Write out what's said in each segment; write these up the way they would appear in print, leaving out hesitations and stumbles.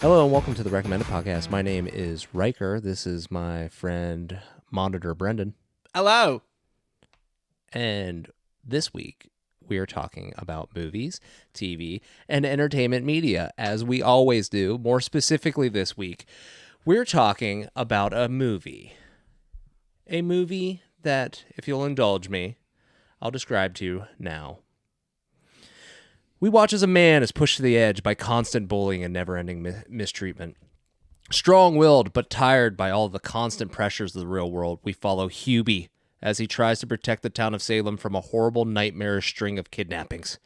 Hello and welcome to the Recommended Podcast. My name is Ryker. This is my friend Monitor Brenden. Hello. And this week we are talking about movies, TV, and entertainment media, as we always do. More specifically this week, we're talking about a movie. A movie that, if you'll indulge me, I'll describe to you now. We watch as a man is pushed to the edge by constant bullying and never-ending mistreatment. Strong-willed but tired by all the constant pressures of the real world, we follow Hubie as he tries to protect the town of Salem from a horrible, nightmarish string of kidnappings.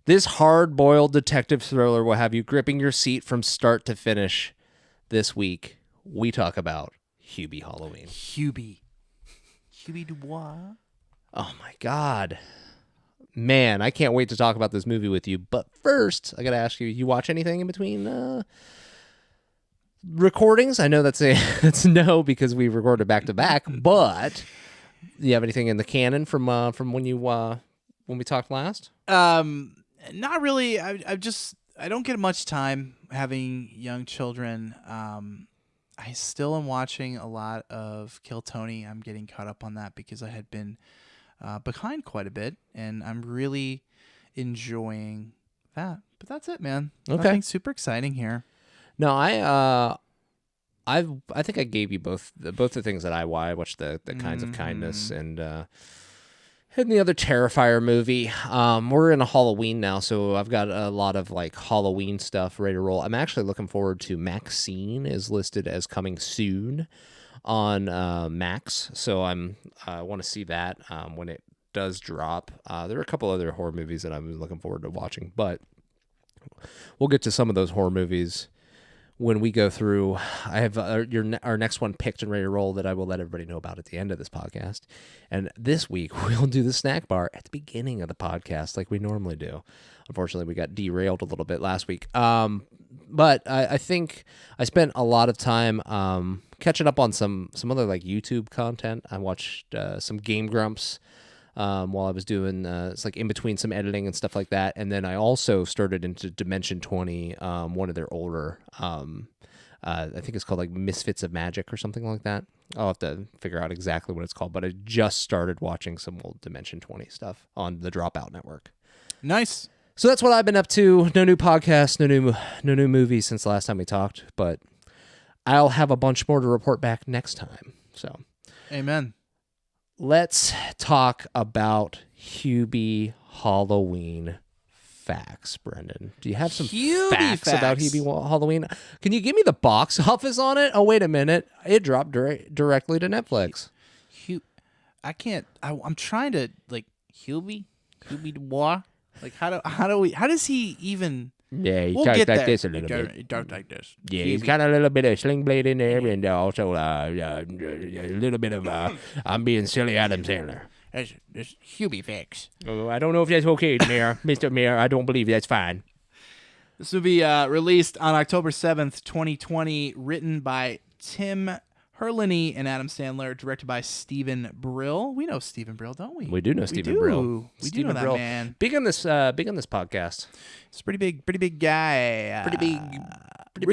This hard-boiled detective thriller will have you gripping your seat from start to finish. This week, we talk about Hubie Halloween. Hubie Dubois. Oh my God. Man, I can't wait to talk about this movie with you. But first, I got to ask you, you watch anything in between recordings? I know that's no because we recorded back to back, but do you have anything in the canon from when we talked last? Not really. I don't get much time having young children. I still am watching a lot of Kill Tony. I'm getting caught up on that because I had been behind quite a bit, and I'm really enjoying that. But that's it, man. Okay. Nothing super exciting here. No, I think I gave you both the things that I watched the Kinds of Kindness and the other Terrifier movie. We're in a Halloween now, so I've got a lot of like Halloween stuff ready to roll. I'm actually looking forward to Maxine is listed as coming soon on Max, so I want to see that when it does drop. There are a couple other horror movies that I'm looking forward to watching, but we'll get to some of those horror movies when we go through. I have our next one picked and ready to roll that I will let everybody know about at the end of this podcast. And this week we'll do the snack bar at the beginning of the podcast like we normally do. Unfortunately, we got derailed a little bit last week. But I think I spent a lot of time catching up on some other like YouTube content. I watched some Game Grumps while I was doing it's like in between some editing and stuff like that. And then I also started into Dimension 20, one of their older, I think it's called like Misfits of Magic or something like that. I'll have to figure out exactly what it's called, but I just started watching some old Dimension 20 stuff on the Dropout Network. Nice. So that's what I've been up to. No new podcasts, no new movies since the last time we talked, but I'll have a bunch more to report back next time. So, Amen. Let's talk about Hubie Halloween facts, Brenden. Do you have some facts about Hubie Halloween? Can you give me the box office on it? Oh, wait a minute. It dropped directly to Netflix. I can't. I'm trying to like Hubie Dubois. Like how does he even? Yeah, he we'll talks get like there. this a little bit. He talks like this. Yeah, he's got a little bit of sling blade in there, and also a little bit of I'm being silly Adam Sandler. That's Hubie facts. Oh, I don't know if that's okay, Mayor. Mr. Mayor, I don't believe that's fine. This will be released on October 7th, 2020, written by Tim Herlihy and Adam Sandler, directed by Stephen Brill. We know Stephen Brill, don't we? We do know Stephen Brill. We do know that man. Big on this podcast. He's a pretty big guy. Really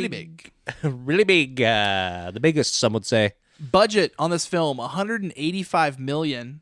big. Really big. The biggest, some would say. Budget on this film, $185 million.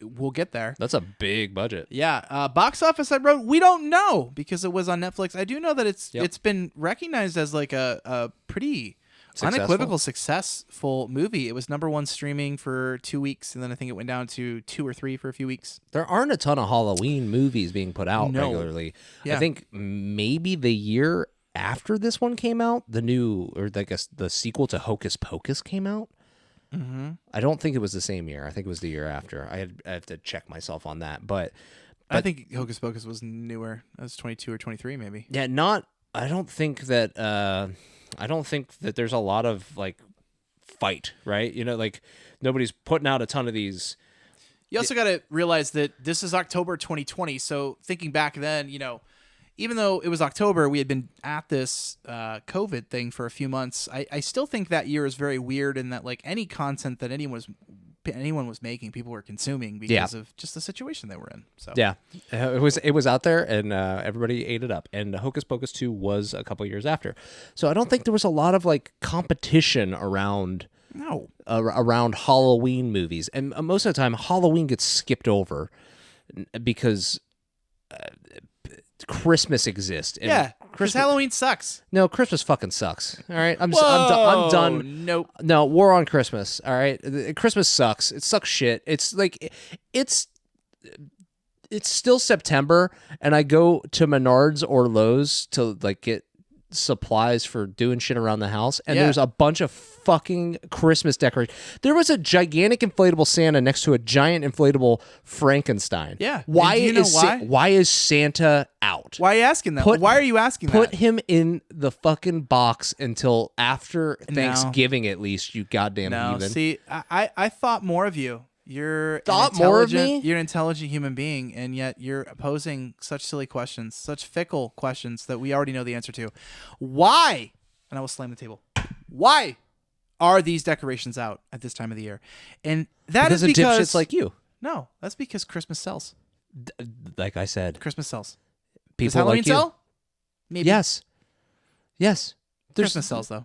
We'll get there. That's a big budget. Yeah. Box office, I wrote, we don't know because it was on Netflix. I do know that it's been recognized as like a pretty unequivocal successful movie. It was #1 streaming for 2 weeks, and then I think it went down to 2 or 3 for a few weeks. There aren't a ton of Halloween movies being put out regularly. Yeah. I think maybe the year after this one came out, the sequel to Hocus Pocus came out. Mm-hmm. I don't think it was the same year. I think it was the year after. I have to check myself on that, but I think Hocus Pocus was newer. That was 22 or 23, maybe. Yeah, I don't think that there's a lot of like fight, right? You know, like nobody's putting out a ton of these. You also got to realize that this is October 2020. So thinking back then, you know, even though it was October, we had been at this COVID thing for a few months. I still think that year is very weird in that like any content that anyone was anyone was making, people were consuming because of just the situation they were in. So yeah, it was out there, and everybody ate it up. And Hocus Pocus 2 was a couple years after, so I don't think there was a lot of like competition around around Halloween movies, and most of the time Halloween gets skipped over because Christmas exists. And because Halloween sucks. No, Christmas fucking sucks. All right, I'm done. Nope. No, war on Christmas. All right, Christmas sucks. It sucks shit. It's like it's still September, and I go to Menards or Lowe's to like get supplies for doing shit around the house, and there's a bunch of fucking Christmas decorations. There was a gigantic inflatable Santa next to a giant inflatable Frankenstein. Yeah. Why do you know why is Santa out? Why are you asking that? Why are you asking that? Put him in the fucking box until after Thanksgiving at least, you goddamn heathen. See, I thought more of you. You're more of me? You're an intelligent human being, and yet you're posing such silly questions, such fickle questions that we already know the answer to. Why? And I will slam the table. Why are these decorations out at this time of the year? And because of dipshits like you. No, that's because Christmas sells. Like I said, Christmas sells. People Does Halloween like you. sell? Maybe. Yes. Christmas sells though.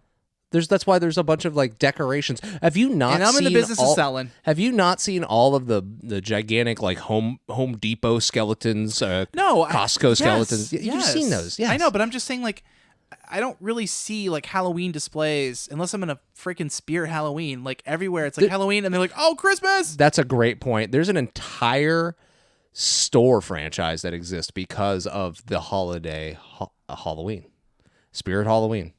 That's why there's a bunch of like decorations. Have you not? And I'm in the business of selling. Have you not seen all of the gigantic like Home Depot skeletons? Costco skeletons. You've seen those. Yes. I know, but I'm just saying like I don't really see like Halloween displays unless I'm in a freaking Spirit Halloween. Like everywhere, it's like Halloween, and they're like, "Oh, Christmas." That's a great point. There's an entire store franchise that exists because of the holiday Halloween, Spirit Halloween.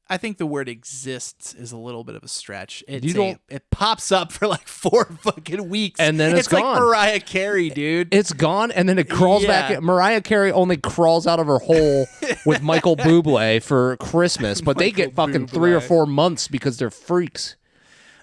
I think the word exists is a little bit of a stretch. It pops up for like 4 fucking weeks. And then it's gone. Like Mariah Carey, dude. It's gone, and then it crawls back. Mariah Carey only crawls out of her hole with Michael Bublé for Christmas, but they get fucking 3 or 4 months because they're freaks.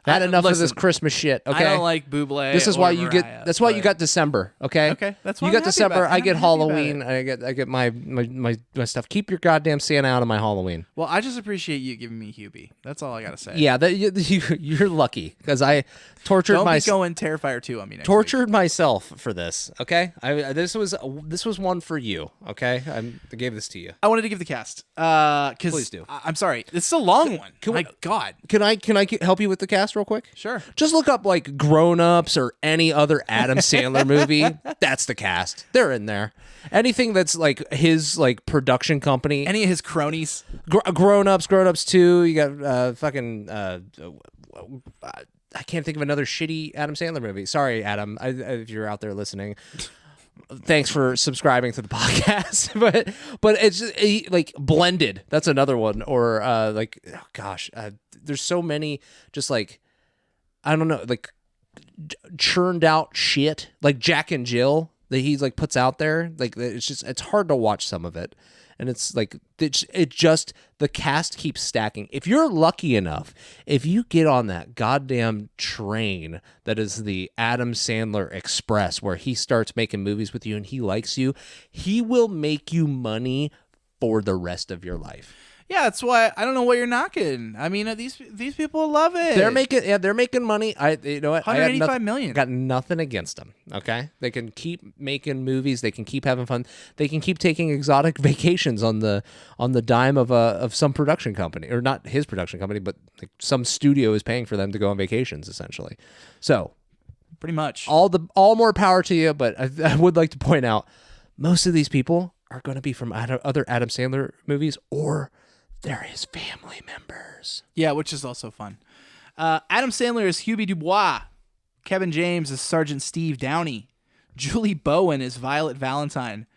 Had enough of this Christmas shit. Okay, I don't like Bublé. This is why you Mariah, get. That's why you got December. Okay. Okay, that's why you got December. I get Halloween. I get my stuff. Keep your goddamn Santa out of my Halloween. Well, I just appreciate you giving me Hubie. That's all I gotta say. Yeah, you're lucky because I tortured myself. Don't be going Terrifier 2 on me next tortured week. myself for this. Okay, this was one for you. Okay, I gave this to you. I wanted to give the cast. Please do. I'm sorry, it's a long one. My God, can I help you with the cast real quick? Sure. Just look up like Grown Ups or any other Adam Sandler movie. That's the cast. They're in there. Anything that's like his like production company. Any of his cronies. Grown Ups 2. You got fucking. I can't think of another shitty Adam Sandler movie. Sorry, Adam, if you're out there listening. Thanks for subscribing to the podcast, but it's just, like Blended. That's another one. Or there's so many just like. I don't know, like churned out shit, like Jack and Jill that he's like puts out there. Like it's hard to watch some of it, and it's like the cast keeps stacking. If you're lucky enough, if you get on that goddamn train that is the Adam Sandler Express, where he starts making movies with you and he likes you, he will make you money for the rest of your life. Yeah, that's why I don't know what you're knocking. I mean, these people love it. They're making money. You know what? 185 million. Got nothing against them. Okay, they can keep making movies. They can keep having fun. They can keep taking exotic vacations on the dime of some production company, or not his production company, but like some studio is paying for them to go on vacations, essentially. So, pretty much all more power to you. But I would like to point out, most of these people are going to be from other Adam Sandler movies, or they're his family members. Yeah, which is also fun. Adam Sandler is Hubie Dubois. Kevin James is Sergeant Steve Downey. Julie Bowen is Violet Valentine.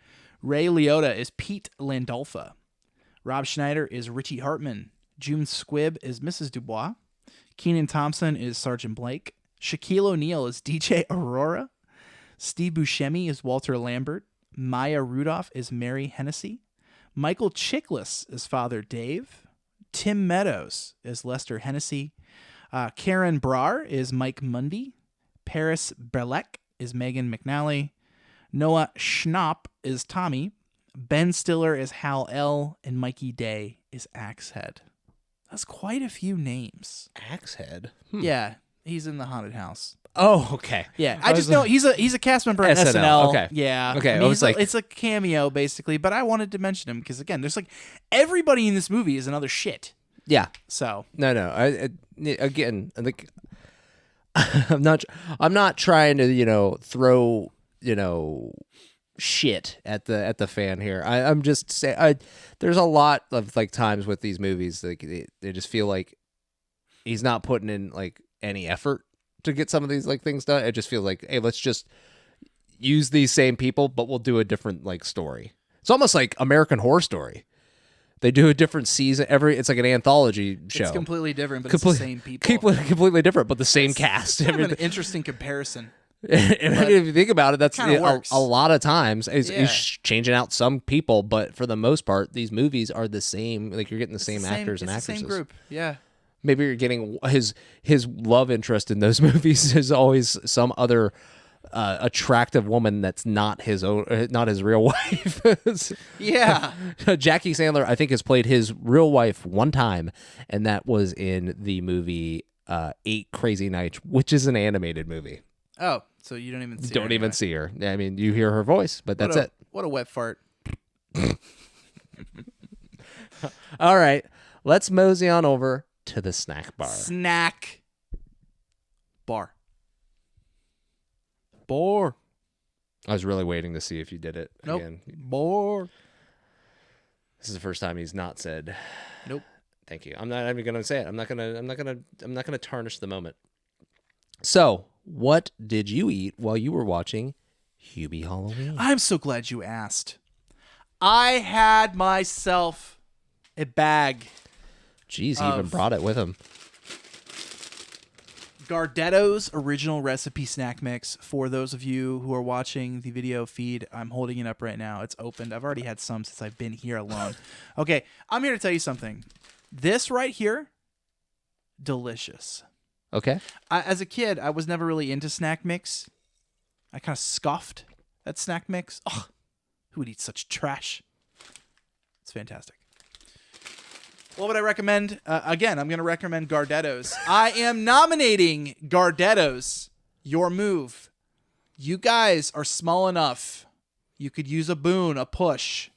Ray Liotta is Pete Landolfa. Rob Schneider is Richie Hartman. June Squibb is Mrs. Dubois. Kenan Thompson is Sergeant Blake. Shaquille O'Neal is DJ Aurora. Steve Buscemi is Walter Lambert. Maya Rudolph is Mary Hennessy. Michael Chiklis is Father Dave. Tim Meadows is Lester Hennessy. Karen Brar is Mike Mundy. Paris Berlek is Megan McNally. Noah Schnapp is Tommy. Ben Stiller is Hal L. And Mikey Day is Axehead. That's quite a few names. Axehead? Yeah, he's in the haunted house. Oh, okay. Yeah, I just know he's a cast member at SNL. Okay. Yeah. Okay. I mean, it's a cameo basically, but I wanted to mention him because again, there's like everybody in this movie is another shit. Yeah. So No. Again, I think I'm not trying to throw shit at the fan here. I'm just saying there's a lot of like times with these movies like they just feel like he's not putting in like any effort to get some of these like things done. It just feels like, hey, let's just use these same people, but we'll do a different like story. It's almost like American Horror Story. They do a different season it's like an anthology show. It's completely different, but it's the same people. Completely different, but the same cast. Kind of an interesting comparison. And if you think about it, that's a lot of times is changing out some people, but for the most part, these movies are the same. Like you're getting the same actors and actresses. The same group, yeah. Maybe you're getting his love interest in those movies is always some other attractive woman that's not his real wife. Yeah. Jackie Sandler, I think, has played his real wife one time, and that was in the movie 8 Crazy Nights, which is an animated movie. Oh, so you don't even see her. Don't even see her. I mean, you hear her voice, but that's it. What a wet fart. All right, let's mosey on over to the snack bar. Snack bar. I was really waiting to see if you did it again. Bar. This is the first time he's not said. Nope. Thank you. I'm not even going to say it. I'm not going to tarnish the moment. So, what did you eat while you were watching Hubie Halloween? I'm so glad you asked. I had myself a bag. Jeez, he even brought it with him. Gardetto's original recipe snack mix. For those of you who are watching the video feed, I'm holding it up right now. It's opened. I've already had some since I've been here alone. Okay, I'm here to tell you something. This right here, delicious. Okay. As a kid, I was never really into snack mix. I kind of scoffed at snack mix. Ugh, who would eat such trash? It's fantastic. What would I recommend? Again, I'm going to recommend Gardetto's. I am nominating Gardetto's. Your move. You guys are small enough. You could use a boon, a push.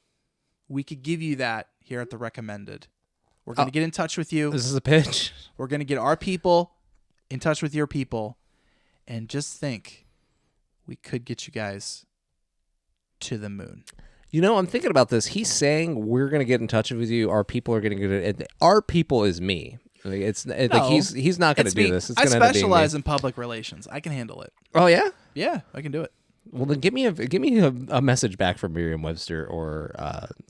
We could give you that here at the recommended. We're going to get in touch with you. This is a pitch. We're going to get our people in touch with your people. And just think, we could get you guys to the moon. I'm thinking about this. He's saying we're going to get in touch with you. Our people are going to get it. Our people is me. Like he's not going to do this. I specialize in public relations. I can handle it. Oh yeah? Yeah, I can do it. Well, then give me a message back from Merriam-Webster or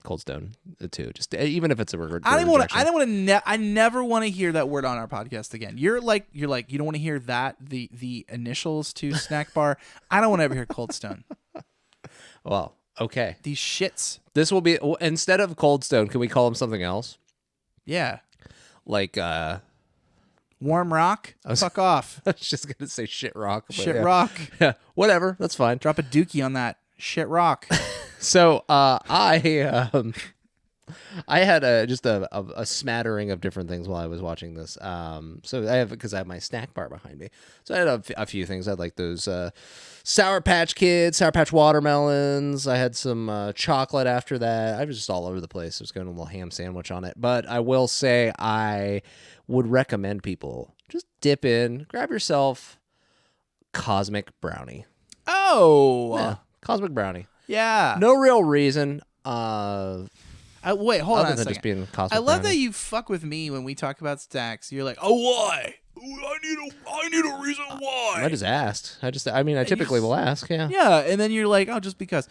Cold Stone too. Just even if it's a rejection. I never want to hear that word on our podcast again. You're like you don't want to hear that the initials to snack bar. I don't want to ever hear Cold Stone. Well, okay. These shits. This will be instead of Cold Stone. Can we call him something else? Yeah. Like Warm Rock. Fuck off. I was just gonna say Shit Rock. Shit Rock. Yeah, whatever. That's fine. Drop a dookie on that. Shit Rock. So I had just a smattering of different things while I was watching this. So because I have my snack bar behind me. So I had a few things. I had like those Sour Patch Kids, Sour Patch watermelons. I had some chocolate after that. I was just all over the place. I was going a little ham sandwich on it. But I will say I would recommend people just dip in, grab yourself Cosmic Brownie. Oh, yeah, Cosmic Brownie. Yeah. No real reason. Wait, hold on a second. Just being Cosmic I love Brownie. that you fuck with me when we talk about stacks. You're like, oh, why? I need a reason why. I just asked. I typically will ask. Yeah. Yeah, and then you're like, oh, just because.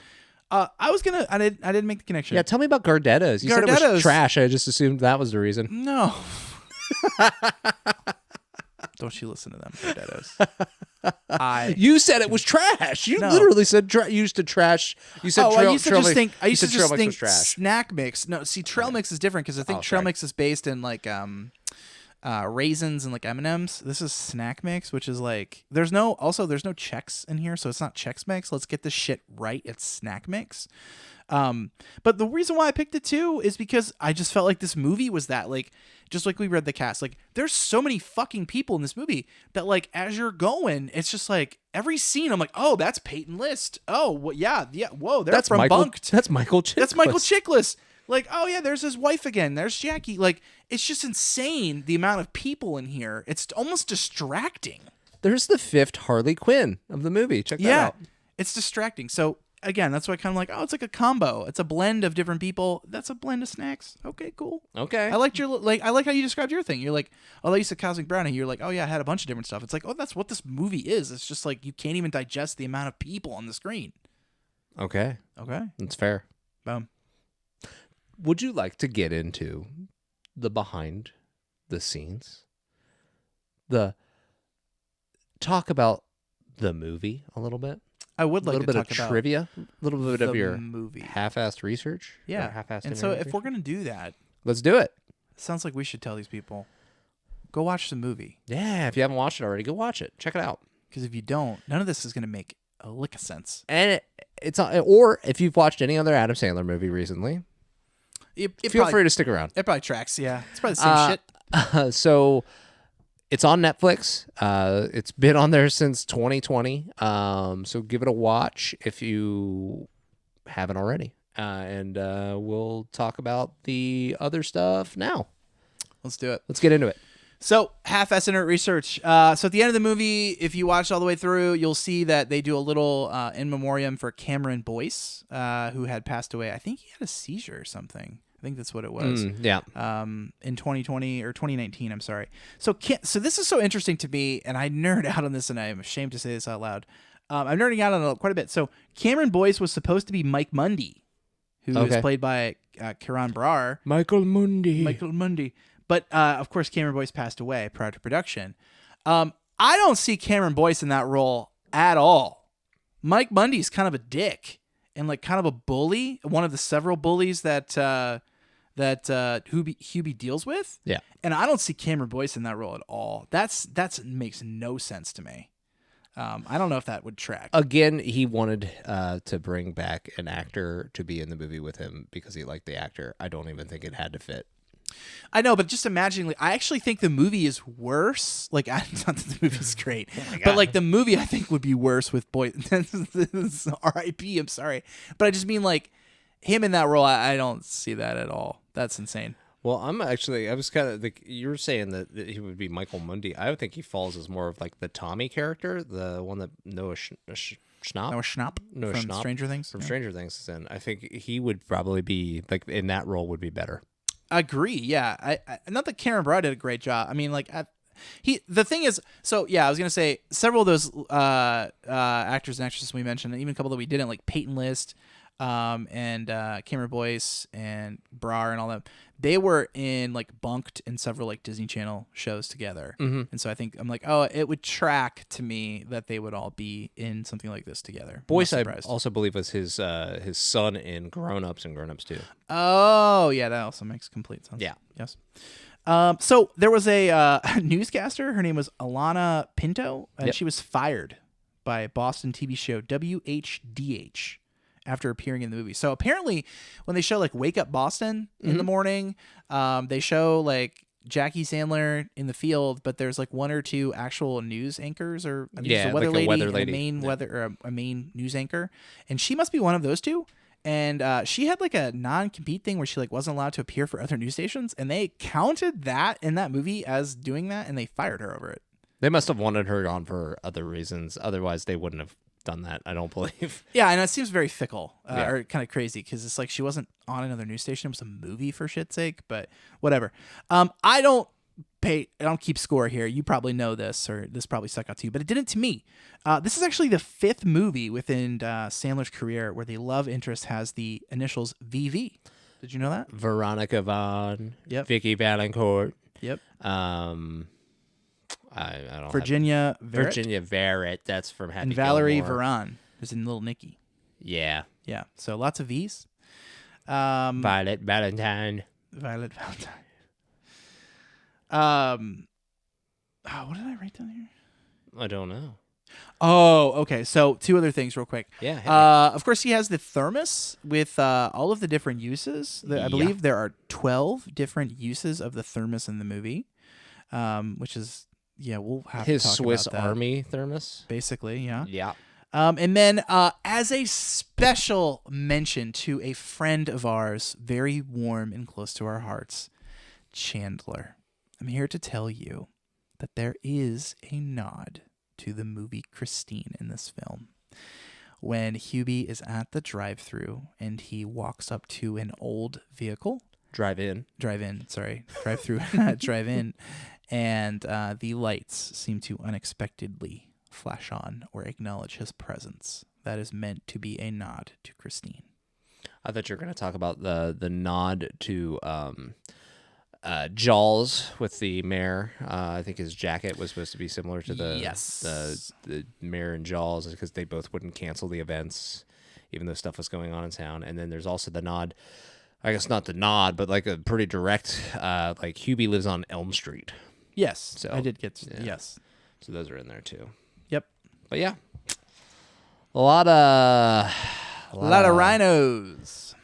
I didn't make the connection. Yeah, tell me about Gardetto's. You said it was trash. I just assumed that was the reason. No. Don't you listen to them, Gardetto's. You said it was trash. You literally said you used to trash. You said I used to just think trash. snack mix. No, see, trail mix is different because I think trail mix is based in like raisins and like M&Ms. This is snack mix, which is like there's no Chex in here, so it's not Chex Mix. Let's get this shit right. It's snack mix. But the reason why I picked it too is because I just felt like this movie was that like, just like we read the cast, like there's so many fucking people in this movie that like, as you're going, it's just like every scene I'm like, oh, that's Peyton List. Oh, well, yeah. Whoa. That's from Bunked. That's Michael Chiklis. That's Michael Chiklis. Like, oh yeah, there's his wife again. There's Jackie. Like, it's just insane the amount of people in here. It's almost distracting. There's the 5th Harley Quinn of the movie. Check that out. It's distracting. So again, that's why I kind of like, oh, it's like a combo. It's a blend of different people. That's a blend of snacks. Okay, cool. Okay. I liked I like how you described your thing. You're like, oh, you said Cosmic Brownie. You're like, oh yeah, I had a bunch of different stuff. It's like, oh, that's what this movie is. It's just like you can't even digest the amount of people on the screen. Okay. That's fair. Boom. Would you like to get into the behind the scenes? Talk about the movie a little bit? I would like to talk about a little bit of trivia, a little bit of your movie. Half-assed research. Yeah. Half-assed and so research? if we're going to do that, let's do it. Sounds like we should tell these people, go watch the movie. Yeah, if you haven't watched it already, go watch it. Check it out. Because if you don't, none of this is going to make a lick of sense. And or if you've watched any other Adam Sandler movie recently, feel free to stick around. It probably tracks, yeah. It's probably the same shit. So it's on Netflix. It's been on there since 2020. So give it a watch if you haven't already. And we'll talk about the other stuff now. Let's do it. Let's get into it. So, half-assed internet research. So at the end of the movie, if you watch all the way through, you'll see that they do a little in memoriam for Cameron Boyce, who had passed away. I think he had a seizure or something. I think that's what it was. Yeah. In 2020 or 2019, I'm sorry. So this is so interesting to me, and I nerd out on this, and I'm ashamed to say this out loud. I'm nerding out on it quite a bit. So Cameron Boyce was supposed to be Mike Mundy, who is played by Karan Brar. Michael Mundy. But, of course, Cameron Boyce passed away prior to production. I don't see Cameron Boyce in that role at all. Mike Mundy's kind of a dick and, like, kind of a bully, one of the several bullies that Hubie deals with. Yeah. And I don't see Cameron Boyce in that role at all. That makes no sense to me. I don't know if that would track. Again, he wanted to bring back an actor to be in the movie with him because he liked the actor. I don't even think it had to fit. I know, but just imagine, like, I actually think the movie is worse. Like, not that the movie's great, but like the movie I think would be worse with Boyce. R.I.P. I'm sorry, but I just mean like him in that role. I don't see that at all. That's insane. Well, I was kind of like, you were saying that he would be Michael Mundy. I would think he falls as more of like the Tommy character, the one that Noah Schnapp from Stranger Things. Stranger Things is in. I think he would probably be like in that role would be better. Agree. Yeah. I not that Karen Broad did a great job. I mean, like, the thing is, so yeah, I was gonna say several of those actors and actresses we mentioned, and even a couple that we didn't, like Peyton List, and Cameron Boyce and Brar and all that. They were in like Bunked and several like Disney Channel shows together, and so I think I'm like, oh, it would track to me that they would all be in something like this together. Boyce, I also believe, was his son in Grown Ups and Grown Ups 2. Oh yeah, that also makes complete sense. Yeah. Yes. So there was a newscaster. Her name was Alana Pinto, and she was fired by Boston TV show WHDH. After appearing in the movie. So apparently when they show like Wake Up Boston in the morning, they show like Jackie Sandler in the field, but there's like one or two actual news anchors, or I think there's a weather lady, and a main news anchor, and she must be one of those two. And she had like a non-compete thing where she like wasn't allowed to appear for other news stations, and they counted that in that movie as doing that, and they fired her over it. They must have wanted her on for other reasons. Otherwise, they wouldn't have done that, I don't believe. Yeah, and it seems very fickle or kind of crazy because it's like she wasn't on another news station. It was a movie, for shit's sake, but whatever. I don't keep score here. You probably know this, or this probably stuck out to you, but it didn't to me. This is actually the 5th movie within Sandler's career where the love interest has the initials VV. Did you know that? Veronica Vaughn. Yep. Vicky Valancourt. Yep. I don't Virginia Verrett. Virginia Verrett. That's from Happy And Valerie Gilmore. Varon is in Little Nicky. Yeah. Yeah. So lots of V's. Violet Valentine. Violet Valentine. What did I write down here? I don't know. Oh, okay. So 2 other things real quick. Yeah. hit me. Of course, he has the thermos with all of the different uses. I believe there are 12 different uses of the thermos in the movie, which is, we'll have His to talk Swiss about that. Army thermos. Basically, yeah. Yeah. And then as a special mention to a friend of ours, very warm and close to our hearts, Chandler, I'm here to tell you that there is a nod to the movie Christine in this film. When Hubie is at the drive-thru and he walks up to an old vehicle. Drive-in, and the lights seem to unexpectedly flash on or acknowledge his presence. That is meant to be a nod to Christine. I thought you were going to talk about the nod to Jaws with the mayor. I think his jacket was supposed to be similar to the mayor in Jaws because they both wouldn't cancel the events, even though stuff was going on in town. And then there's also the nod. I guess not the nod, but like a pretty direct. Like Hubie lives on Elm Street. Yes, So I did get yes. So those are in there too. Yep. But yeah, a lot of rhinos.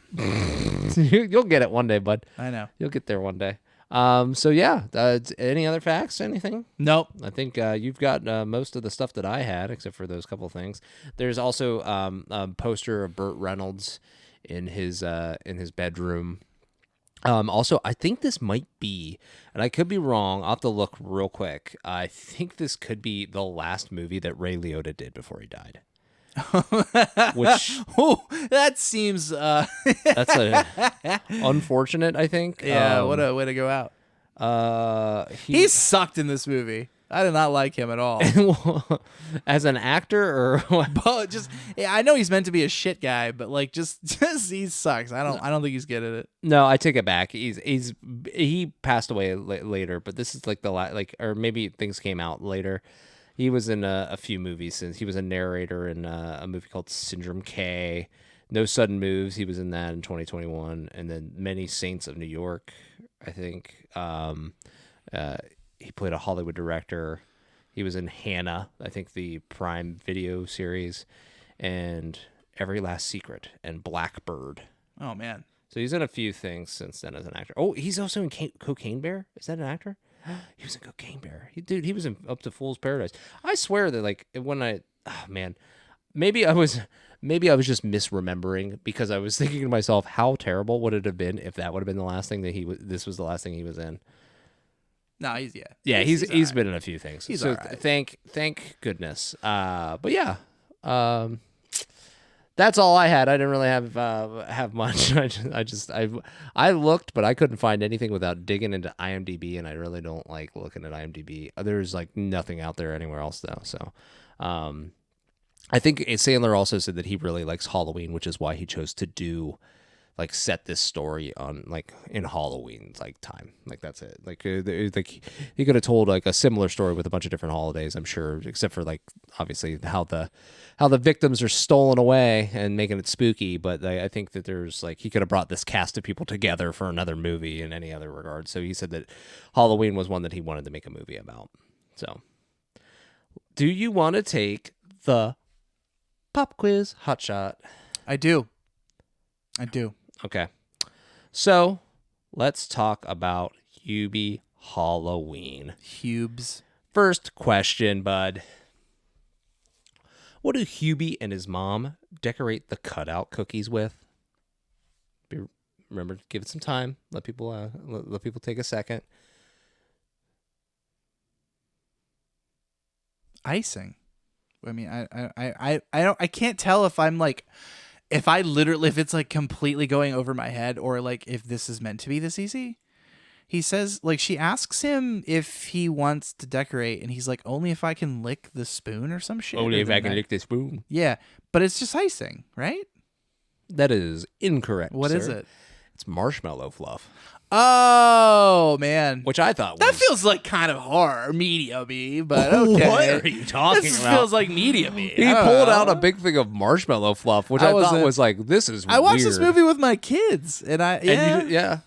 You'll get it one day, bud. I know. You'll get there one day. So yeah, any other facts? Anything? Nope. I think you've got most of the stuff that I had, except for those couple things. There's also a poster of Burt Reynolds in his bedroom. Also, I think this might be, and I could be wrong. I'll have to look real quick. I think this could be the last movie that Ray Liotta did before he died. Which that seems that's unfortunate, I think. Yeah, what a way to go out. He sucked in this movie. I did not like him at all. As an actor, or what? But I know he's meant to be a shit guy, but like just he sucks. I don't think he's good at it. No, I take it back. He passed away later, but this is like or maybe things came out later. He was in a few movies since. He was a narrator in a movie called Syndrome K. No Sudden Moves. He was in that in 2021. And then Many Saints of New York, I think. He played a Hollywood director. He was in Hannah, I think the Prime Video series. And Every Last Secret and Blackbird. Oh, man. So he's in a few things since then as an actor. Oh, he's also in Cocaine Bear. Is that an actor? He was in Cocaine Bear. He was in Up to Fool's Paradise. I swear that maybe I was just misremembering because I was thinking to myself, how terrible would it have been if that would have been the last thing that this was the last thing he was in. No, he's he's been in a few things. He's so all right. Thank goodness. But yeah, that's all I had. I didn't really have much. I looked, but I couldn't find anything without digging into IMDb, and I really don't like looking at IMDb. There's like nothing out there anywhere else though. So, I think Sandler also said that he really likes Halloween, which is why he chose to set this story on in Halloween time. That's it. He could have told a similar story with a bunch of different holidays, I'm sure, except for obviously how the victims are stolen away and making it spooky. But I think that there's he could have brought this cast of people together for another movie in any other regard. So he said that Halloween was one that he wanted to make a movie about. So, do you want to take the pop quiz hot shot? I do. Okay. So, let's talk about Hubie Halloween. Hubes. First question, bud. What do Hubie and his mom decorate the cutout cookies with? Remember to give it some time. Let people take a second. Icing. I mean, I can't tell if I'm if it's completely going over my head or if this is meant to be this easy. He says she asks him if he wants to decorate and he's like, only if I can lick the spoon or some shit. Only if I can lick the spoon. Yeah, but it's just icing, right? That is incorrect. What sir. is it? It's marshmallow fluff, Oh man, which I thought that was... feels like kind of horror medium-y, but okay. What are you talking This about? feels like medium-y. He pulled out a big thing of marshmallow fluff, which I thought was like, this is I watched weird. this movie with my kids, and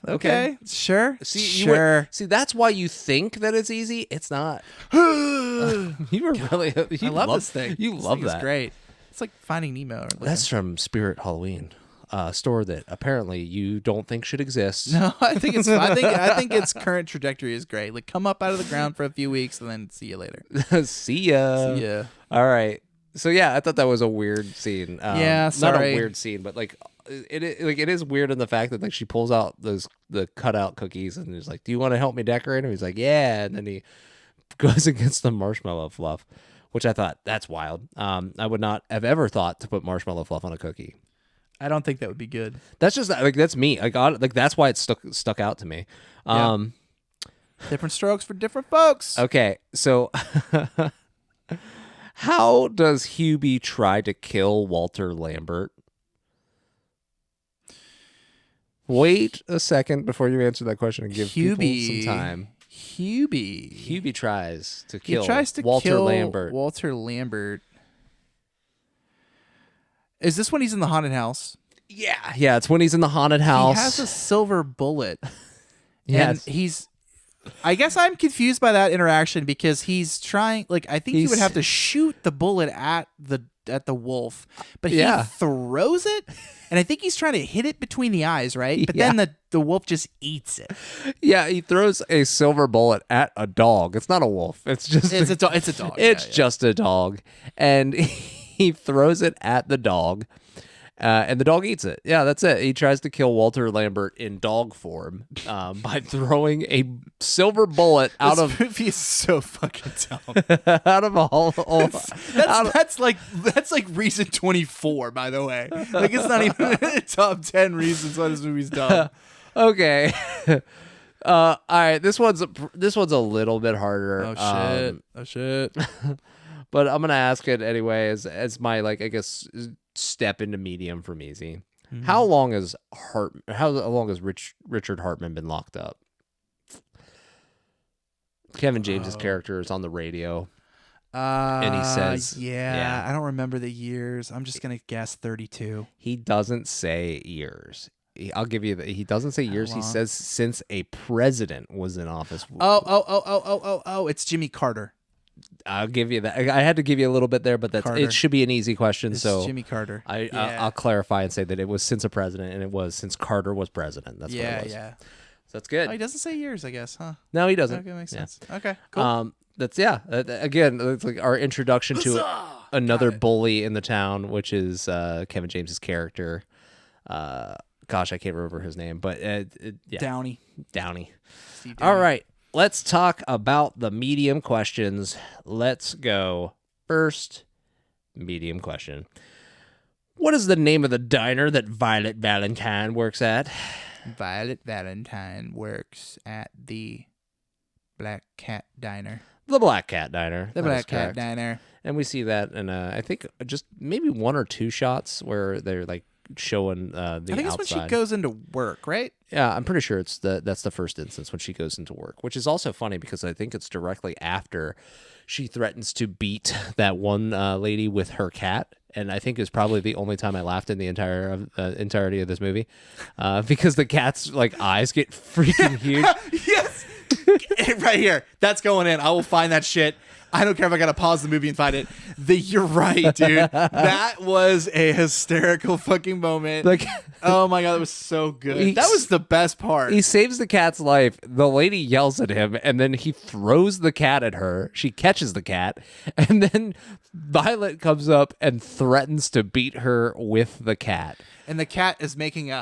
okay. Sure. See, that's why you think that it's easy. It's not. You were really... I love this thing. You This love thing that. It's great. It's like Finding Nemo. That's from Spirit Halloween, a store that apparently you don't think should exist. No, I think it's. I think its current trajectory is great. Like, come up out of the ground for a few weeks and then see you later. See ya. See ya. All right. So yeah, I thought that was a weird scene. Yeah, not a sorry. weird scene, but like it is weird in the fact that like she pulls out the cutout cookies and is like, "Do you want to help me decorate them?" He's like, "Yeah," and then he goes against the marshmallow fluff, which I thought that's wild. I would not have ever thought to put marshmallow fluff on a cookie. I don't think that would be good. That's just like that's me. Like that's why it stuck out to me. Different strokes for different folks. Okay, so how does Hubie try to kill Walter Lambert? Wait a second before you answer that question and give people some time. Hubie tries to kill Walter Lambert. Walter Lambert. Is this when he's in the haunted house? Yeah, it's when he's in the haunted house. He has a silver bullet. Yes. And he's... I guess I'm confused by that interaction because he's trying... Like, I think he would have to shoot the bullet at the wolf, but he throws it, and I think he's trying to hit it between the eyes, right? But then the wolf just eats it. Yeah, he throws a silver bullet at a dog. It's not a wolf. It's just... It's a dog. It's a dog. It's just a dog. And he throws it at the dog, and the dog eats it. Yeah, that's it. He tries to kill Walter Lambert in dog form by throwing a silver bullet out of... This movie is so fucking dumb. out of a hole. That's like reason 24, by the way. Like, it's not even top 10 reasons why this movie's dumb. Okay. All right. This one's a little bit harder. Oh shit. But I'm gonna ask it anyway as my, like, I guess, step into medium from easy. Mm-hmm. How long has Richard Hartman been locked up? Kevin James's character is on the radio, and he says, "Yeah, I don't remember the years. I'm just gonna guess 32." He doesn't say years. I'll give you that. He doesn't say years. He says since a president was in office. Oh! It's Jimmy Carter. I'll give you that. I had to give you a little bit there, but it should be an easy question. It's so Jimmy Carter. I'll clarify and say that it was since a president, and it was since Carter was president. That's what it was. Yeah. So that's good. Oh, he doesn't say years, I guess, huh? No, he doesn't. Okay, makes sense. Okay, cool. That's again, it's like our introduction to another bully in the town, which is Kevin James's character. Gosh, I can't remember his name, but Downey. Steve Downey. All right. Let's talk about the medium questions. Let's go. First, medium question. What is the name of the diner that Violet Valentine works at? Violet Valentine works at the Black Cat Diner. The Black Cat Diner. The Black Cat Diner. And we see that in, I think, just maybe one or two shots where they're like showing the outside. I think it's when she goes into work, right? Yeah, I'm pretty sure that's the first instance when she goes into work, which is also funny because I think it's directly after she threatens to beat that one lady with her cat, and I think is probably the only time I laughed in the entirety of this movie, because the cat's like eyes get freaking huge. Yes, right here. That's going in. I will find that shit. I don't care if I gotta pause the movie and find it. You're right, dude. That was a hysterical fucking moment. Like, oh my god, that was so good. That was the best part. He saves the cat's life. The lady yells at him, and then he throws the cat at her. She catches the cat, and then Violet comes up and threatens to beat her with the cat. And the cat is making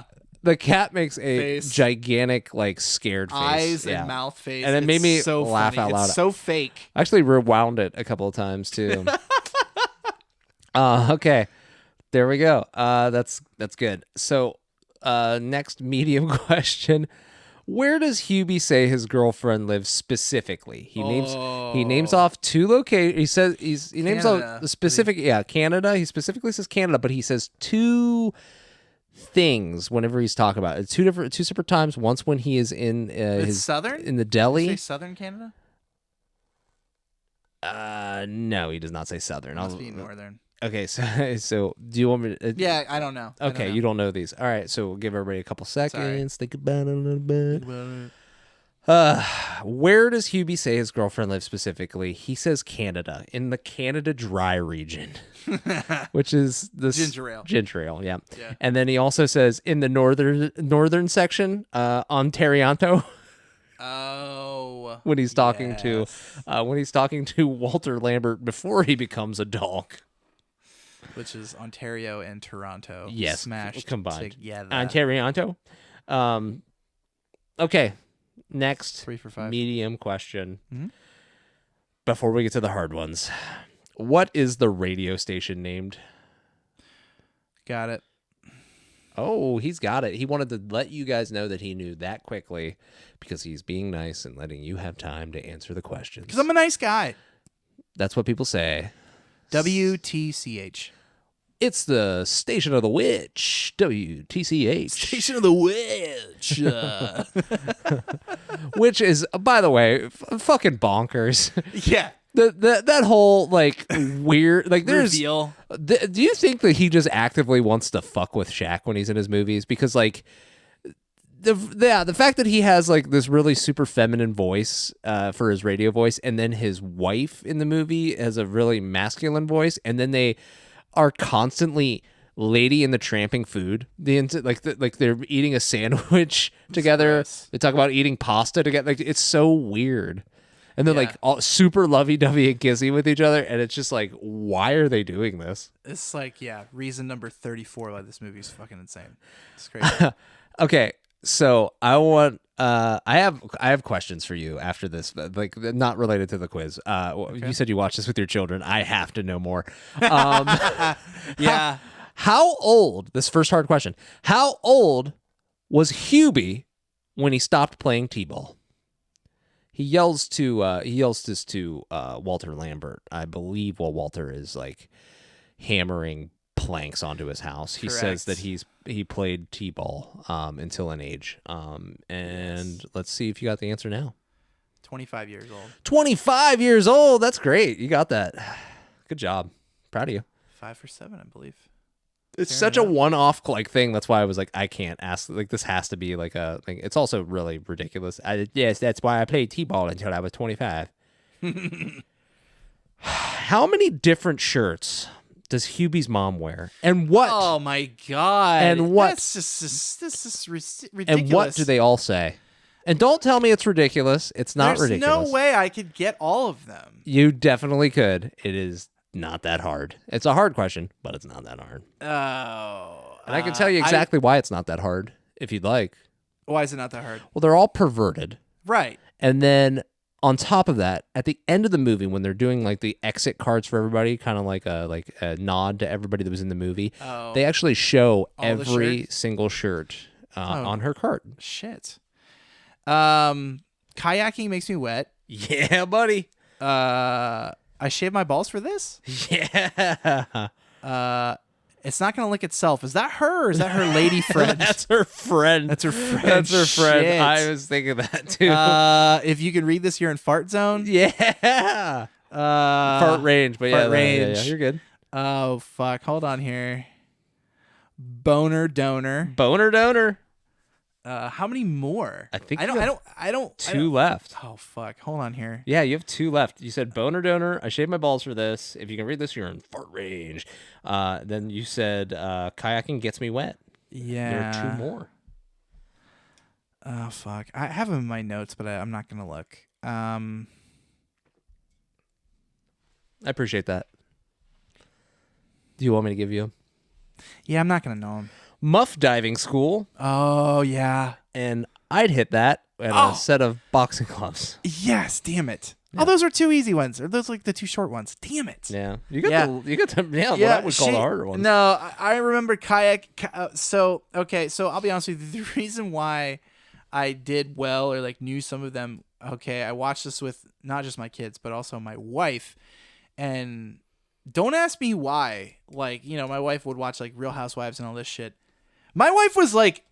The cat makes a face. Gigantic, like, scared face. Eyes and mouth face. And it made me so laugh funny. out loud. It's so fake. I actually rewound it a couple of times, too. Okay. There we go. That's good. So, next medium question. Where does Hubie say his girlfriend lives specifically? He names off two locations. He says he names off specific Canada. He specifically says Canada, but he says two things whenever he's talking about it. Two separate times. Once when he is in his southern in the Did deli. you say southern Canada? No, he does not say southern. Must be northern. Okay, so do you want me to? Yeah, I don't know. Okay, you don't know these. All right, so we'll give everybody a couple seconds. Think about it a little bit. Where does Hubie say his girlfriend lives specifically? He says Canada, in the Canada dry region, which is the Ginger ale. Ginger ale, yeah. And then he also says in the northern section, Ontario. Oh, when he's talking to Walter Lambert before he becomes a dog, which is Ontario and Toronto, yes, smashed combined together. Ontario. Okay, next 3 for 5 medium question. Mm-hmm. Before we get to the hard ones, what is the radio station named? Got it. Oh, he's got it. He wanted to let you guys know that he knew that quickly because he's being nice and letting you have time to answer the questions. Because I'm a nice guy. That's what people say. WTCH. It's the Station of the Witch. WTCH. Station of the Witch. Which is, by the way, fucking bonkers. Yeah. That whole like weird like there's reveal. Do you think that he just actively wants to fuck with Shaq when he's in his movies? Because like the fact that he has like this really super feminine voice for his radio voice, and then his wife in the movie has a really masculine voice, and then they are constantly Lady and the Tramping food. Like they're eating a sandwich together. They talk about eating pasta together. Like it's so weird. And they're like all super lovey-dovey and kissy with each other, and it's just like, why are they doing this? It's like, reason number 34 why this movie is fucking insane. It's crazy. Okay, so I have questions for you after this, but like not related to the quiz. You said you watched this with your children. I have to know more. Yeah. How old? This first hard question. How old was Hubie when he stopped playing t-ball? He yells this to Walter Lambert, I believe, while Walter is like hammering planks onto his house. He says that he played t-ball until an age. Let's see if you got the answer now. 25 years old. 25 years old. That's great. You got that. Good job. Proud of you. 5 for 7, I believe. It's such a one-off like thing. That's why I was like, I can't ask. Like, this has to be like a thing. It's also really ridiculous. Yes, that's why I played t-ball until I was 25. How many different shirts does Hubie's mom wear? And what? Oh my god! And what? This is ridiculous. And what do they all say? And don't tell me it's ridiculous. It's not ridiculous. There's no way I could get all of them. You definitely could. It is not that hard. It's a hard question, but it's not that hard. Oh. And I can tell you exactly why it's not that hard, if you'd like. Why is it not that hard? Well, they're all perverted. Right. And then on top of that, at the end of the movie, when they're doing like the exit cards for everybody, kind of like a nod to everybody that was in the movie, they actually show every single shirt on her card. Shit. Kayaking makes me wet. Yeah, buddy. I shave my balls for this? Yeah. It's not gonna lick itself. Is that her or is that her lady friend? That's her friend. That's her friend. That's her friend. Shit. I was thinking that too. If you could read this, you're in fart zone. Yeah. Fart range, but fart range. Yeah, you're good. Oh fuck! Hold on here. Boner donor. Boner donor. How many more? I think I don't. Two left. Oh fuck! Hold on here. Yeah, you have two left. You said boner donor. I shaved my balls for this. If you can read this, you're in fart range. Then you said kayaking gets me wet. Yeah. There are two more. Oh fuck! I have them in my notes, but I'm not gonna look. I appreciate that. Do you want me to give you them? Yeah, I'm not gonna know them. Muff diving school. Oh yeah. And I'd hit that and a set of boxing gloves. Yes, damn it. Yeah. Oh, those are two easy ones. Or those like the two short ones. Damn it. Yeah. You got what I would call the harder ones. No, I remember kayak. So I'll be honest with you. The reason why I did well or like knew some of them, okay, I watched this with not just my kids, but also my wife. And don't ask me why. Like, my wife would watch like Real Housewives and all this shit. My wife was like,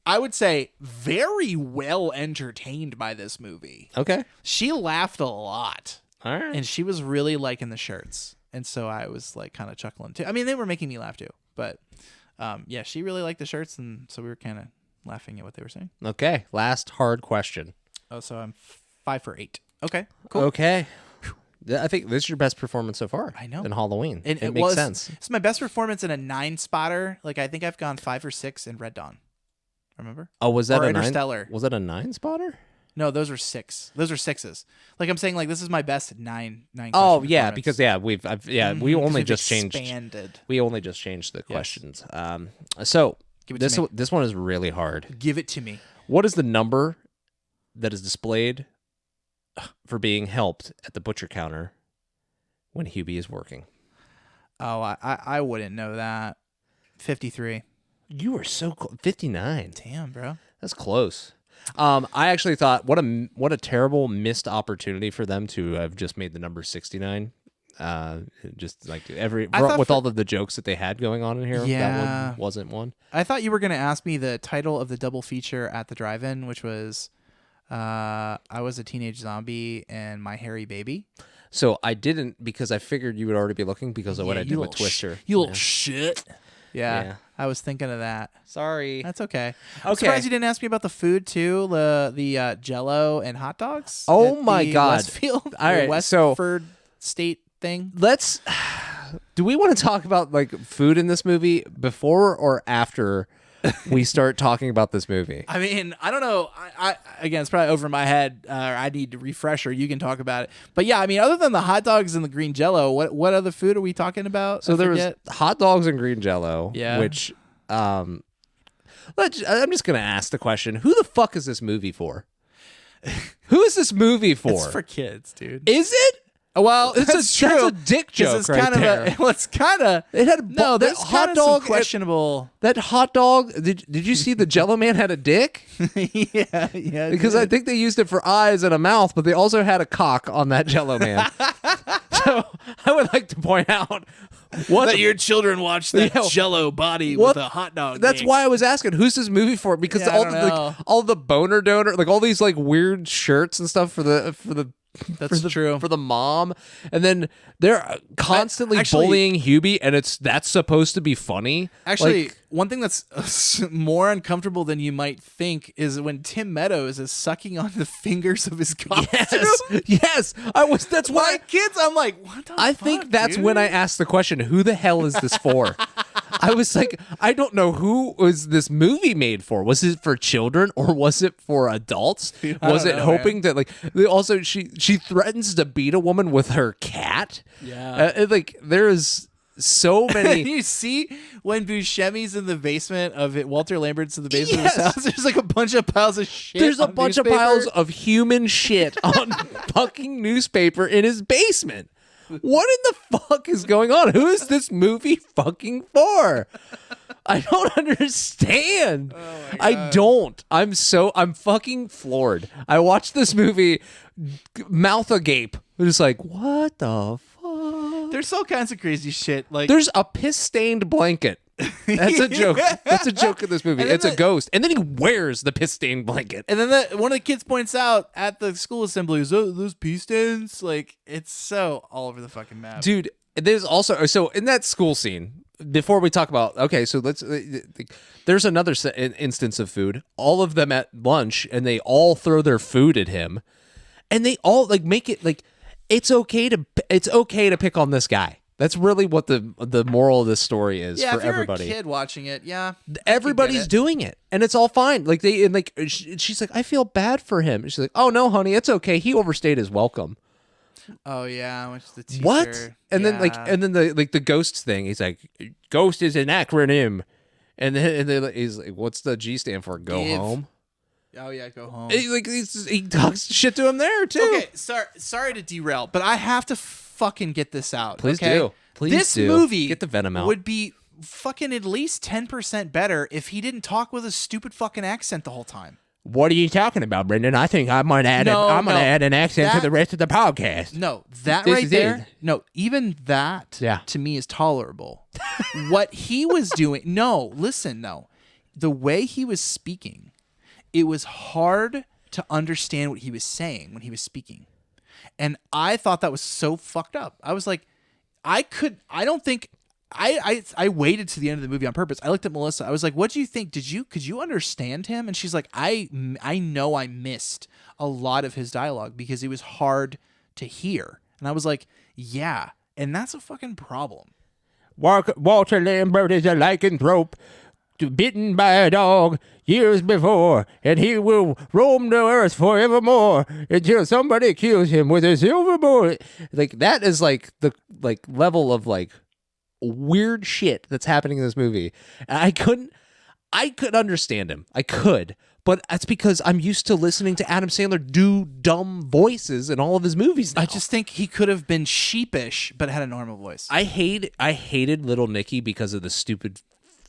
I would say, very well entertained by this movie. Okay. She laughed a lot. All right. And she was really liking the shirts. And so I was like kind of chuckling too. I mean, they were making me laugh too. But yeah, she really liked the shirts. And so we were kind of laughing at what they were saying. Okay. Last hard question. Oh, so I'm 5 for 8. Okay, cool. Okay. I think this is your best performance so far. I know. In Halloween. And it makes sense. It's my best performance in a 9-spotter. Like, I think I've gone 5 or 6 in Red Dawn. Remember? Oh, was that or a Interstellar. 9? Was that a 9-spotter? No, those were 6. Those are 6s. Like, I'm saying, like, this is my best 9 Oh yeah, because we only just changed. Expanded. We only just changed the questions. So this one is really hard. Give it to me. What is the number that is displayed for being helped at the butcher counter when Hubie is working? Oh, I wouldn't know that. 53. You were so close. 59. Damn, bro. That's close. I actually thought what a terrible missed opportunity for them to have just made the number 69. Just like with all of the jokes that they had going on in here. Yeah. That one wasn't one. I thought you were going to ask me the title of the double feature at the drive-in, which was I Was a Teenage Zombie and My Hairy Baby. So I didn't, because I figured you would already be looking because of what I did with Twister. You little shit. Yeah, I was thinking of that. Sorry. That's okay. I'm surprised you didn't ask me about the food too. The Jell-O and hot dogs. Oh my God. Westfield. All right, Westford State thing. Do we want to talk about like food in this movie before or after we start talking about this movie? I mean, I don't know. I again, it's probably over my head. I need to refresher. You can talk about it. But yeah, I mean, other than the hot dogs and the green Jell-O, what other food are we talking about? So there was hot dogs and green Jell-O. Yeah. Which I'm just gonna ask the question: who the fuck is this movie for? Who is this movie for? It's for kids, dude. Is it? Well, that's true. That's a dick joke it's right kind there. It's kind of. It had that's hot dog questionable. That hot dog. Did you see the Jell-O man had a dick? yeah. Because I think they used it for eyes and a mouth, but they also had a cock on that Jell-O man. So I would like to point out that your children watch that Jell-O body with a hot dog. That's why I was asking, who's this movie for? Because all the boner donor, like all these like weird shirts and stuff for the. That's true for the mom, and then they're constantly bullying Hubie, and that's supposed to be funny. Actually, one thing that's more uncomfortable than you might think is when Tim Meadows is sucking on the fingers of his costume. Yes, That's why kids. I'm like, what the fuck, think that's dude? when I asked the question, who the hell is this for? I was like, I don't know who was this movie made for. Was it for children or was it for adults? Was it hoping that also she threatens to beat a woman with her cat? Yeah. There is so many. You see when Buscemi's in the basement of it, Walter Lambert's in the basement of his house, there's like a bunch of piles of shit. There's a bunch of piles of human shit on fucking newspaper in his basement. What in the fuck is going on? Who is this movie fucking for? I don't understand. Oh my God. I don't. I'm fucking floored. I watched this movie, mouth agape. I'm just like, what the fuck? There's all kinds of crazy shit. Like, there's a piss-stained blanket. That's a joke. That's a joke in this movie. It's a ghost. And then he wears the piss-stained blanket. And then one of the kids points out at the school assembly, is those pee stains? Like, it's so all over the fucking map. Dude, there's also... So in that school scene, before we talk about... Okay, so there's another instance of food. All of them at lunch, and they all throw their food at him. And they all make it it's okay to pick on this guy. That's really what the moral of this story is for everybody. If you're a kid watching it, everybody's doing it, and it's all fine. She's like, I feel bad for him. She's like, oh no, honey, it's okay. He overstayed his welcome. Oh yeah, which the teacher. What? And then the ghosts thing. He's like, ghost is an acronym, and then he's like, what's the G stand for? Go home. Oh yeah, go home. He talks shit to him there too. Okay, sorry to derail, but I have to fucking get this out. Please okay? do. This movie get the venom out. Would be fucking at least 10% better if he didn't talk with a stupid fucking accent the whole time. What are you talking about, Brenden? I think I'm gonna add add an accent to the rest of the podcast. No, that right there. No, even that to me is tolerable. What he was doing. No, listen, no. the way he was speaking, it was hard to understand what he was saying when he was speaking. And I thought that was so fucked up. I was like, I waited to the end of the movie on purpose. I looked at Melissa. I was like, what do you think? Could you understand him? And she's like, I know I missed a lot of his dialogue because it was hard to hear. And I was like, yeah. And that's a fucking problem. Walter Lambert is a lycanthrope, bitten by a dog years before, and he will roam the earth forevermore until somebody kills him with a silver bullet. Like, that is like the level of like weird shit that's happening in this movie. And I couldn't understand him. I could. But that's because I'm used to listening to Adam Sandler do dumb voices in all of his movies now. I just think he could have been sheepish, but had a normal voice. I hated Little Nicky because of the stupid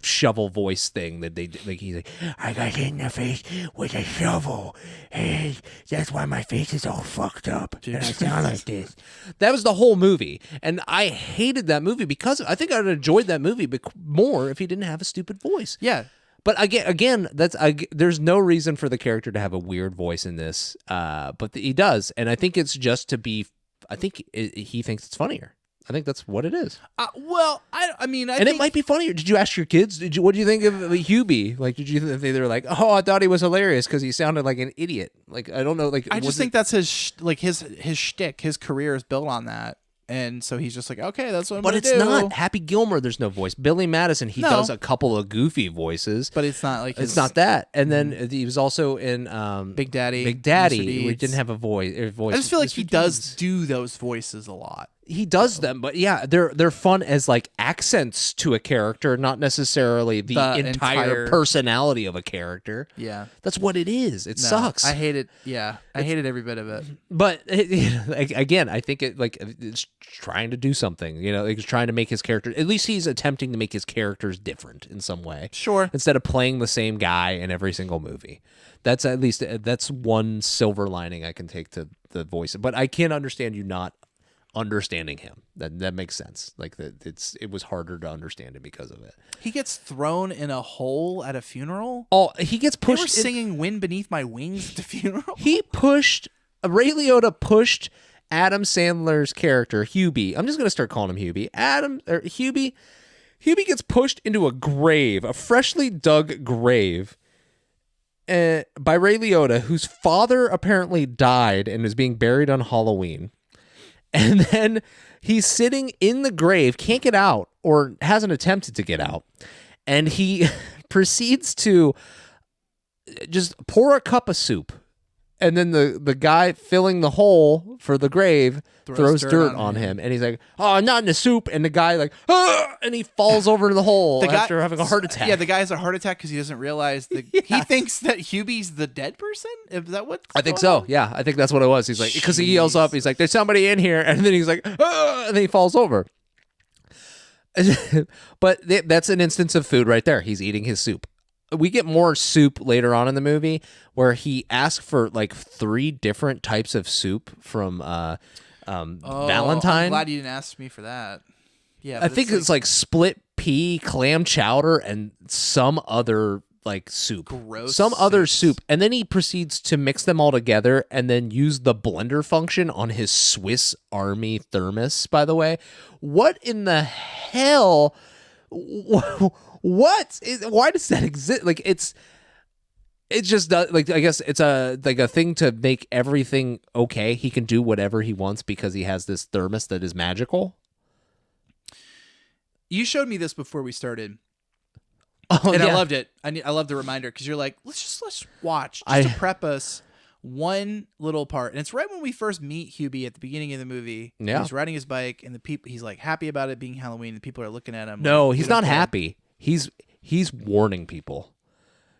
shovel voice thing that they like. He's like, I got hit in the face with a shovel, and that's why my face is all fucked up, and I sound like this. That was the whole movie, and I hated that movie because I think I'd enjoyed that movie more if he didn't have a stupid voice. Yeah. But again, there's no reason for the character to have a weird voice in this, but he does, and I think it's just to be. I think he thinks it's funnier. I think that's what it is. Well, I mean, it might be funnier. Did you ask your kids? What do you think of Hubie? Like, did you think they were like, oh, I thought he was hilarious because he sounded like an idiot? Like, I don't know. Like, I just think that's his shtick. His career is built on that. And so he's just like, okay, that's what I'm going to do. But it's not. Happy Gilmore, there's no voice. Billy Madison, he does a couple of goofy voices. But it's not like it's not that. And then he was also in Big Daddy. We didn't have a voice. I just feel like he does do those voices a lot. He does them, but yeah, they're fun as like accents to a character, not necessarily the entire personality of a character. Yeah, that's what it is. It sucks. I hate it. Yeah, I hated every bit of it. But again, I think it's trying to do something. You know, it's trying to make his character. At least he's attempting to make his characters different in some way. Sure. Instead of playing the same guy in every single movie. That's at least that's one silver lining I can take to the voice. But I can't understand you not understanding him. That makes sense. Like it was harder to understand him because of it. He gets thrown in a hole at a funeral. Oh, he gets pushed. They were singing "Wind Beneath My Wings" at the funeral. Ray Liotta pushed Adam Sandler's character Hubie. I'm just gonna start calling him Hubie. Hubie gets pushed into a grave, a freshly dug grave, by Ray Liotta, whose father apparently died and is being buried on Halloween. And then he's sitting in the grave, can't get out, or hasn't attempted to get out. And he proceeds to just pour a cup of soup. And then the guy filling the hole for the grave throws dirt on him. And he's like, oh, not in the soup. And the guy like, ah! And he falls over into the hole after having a heart attack. Yeah, the guy has a heart attack because he doesn't realize that he thinks that Hubie's the dead person. Is that what? I think so. Yeah, I think that's what it was. He's like, because he yells up, he's like, there's somebody in here. And then he's like, ah! And then he falls over. But that's an instance of food right there. He's eating his soup. We get more soup later on in the movie where he asks for like 3 different types of soup from Valentine. I'm glad you didn't ask me for that. Yeah, I think it's like split pea, clam chowder, and some other like soup. Gross. Some other soup. And then he proceeds to mix them all together and then use the blender function on his Swiss Army thermos, by the way. What in the hell? Why does that exist? Like it's just like, I guess it's a thing to make everything okay. He can do whatever he wants because he has this thermos that is magical. You showed me this before we started. Oh, and yeah. I loved it. I love the reminder because you're like, let's watch just to prep us one little part. And it's right when we first meet Hubie at the beginning of the movie. Yeah. He's riding his bike and he's like happy about it being Halloween. The people are looking at him. No, like, he's not happy. He's warning people.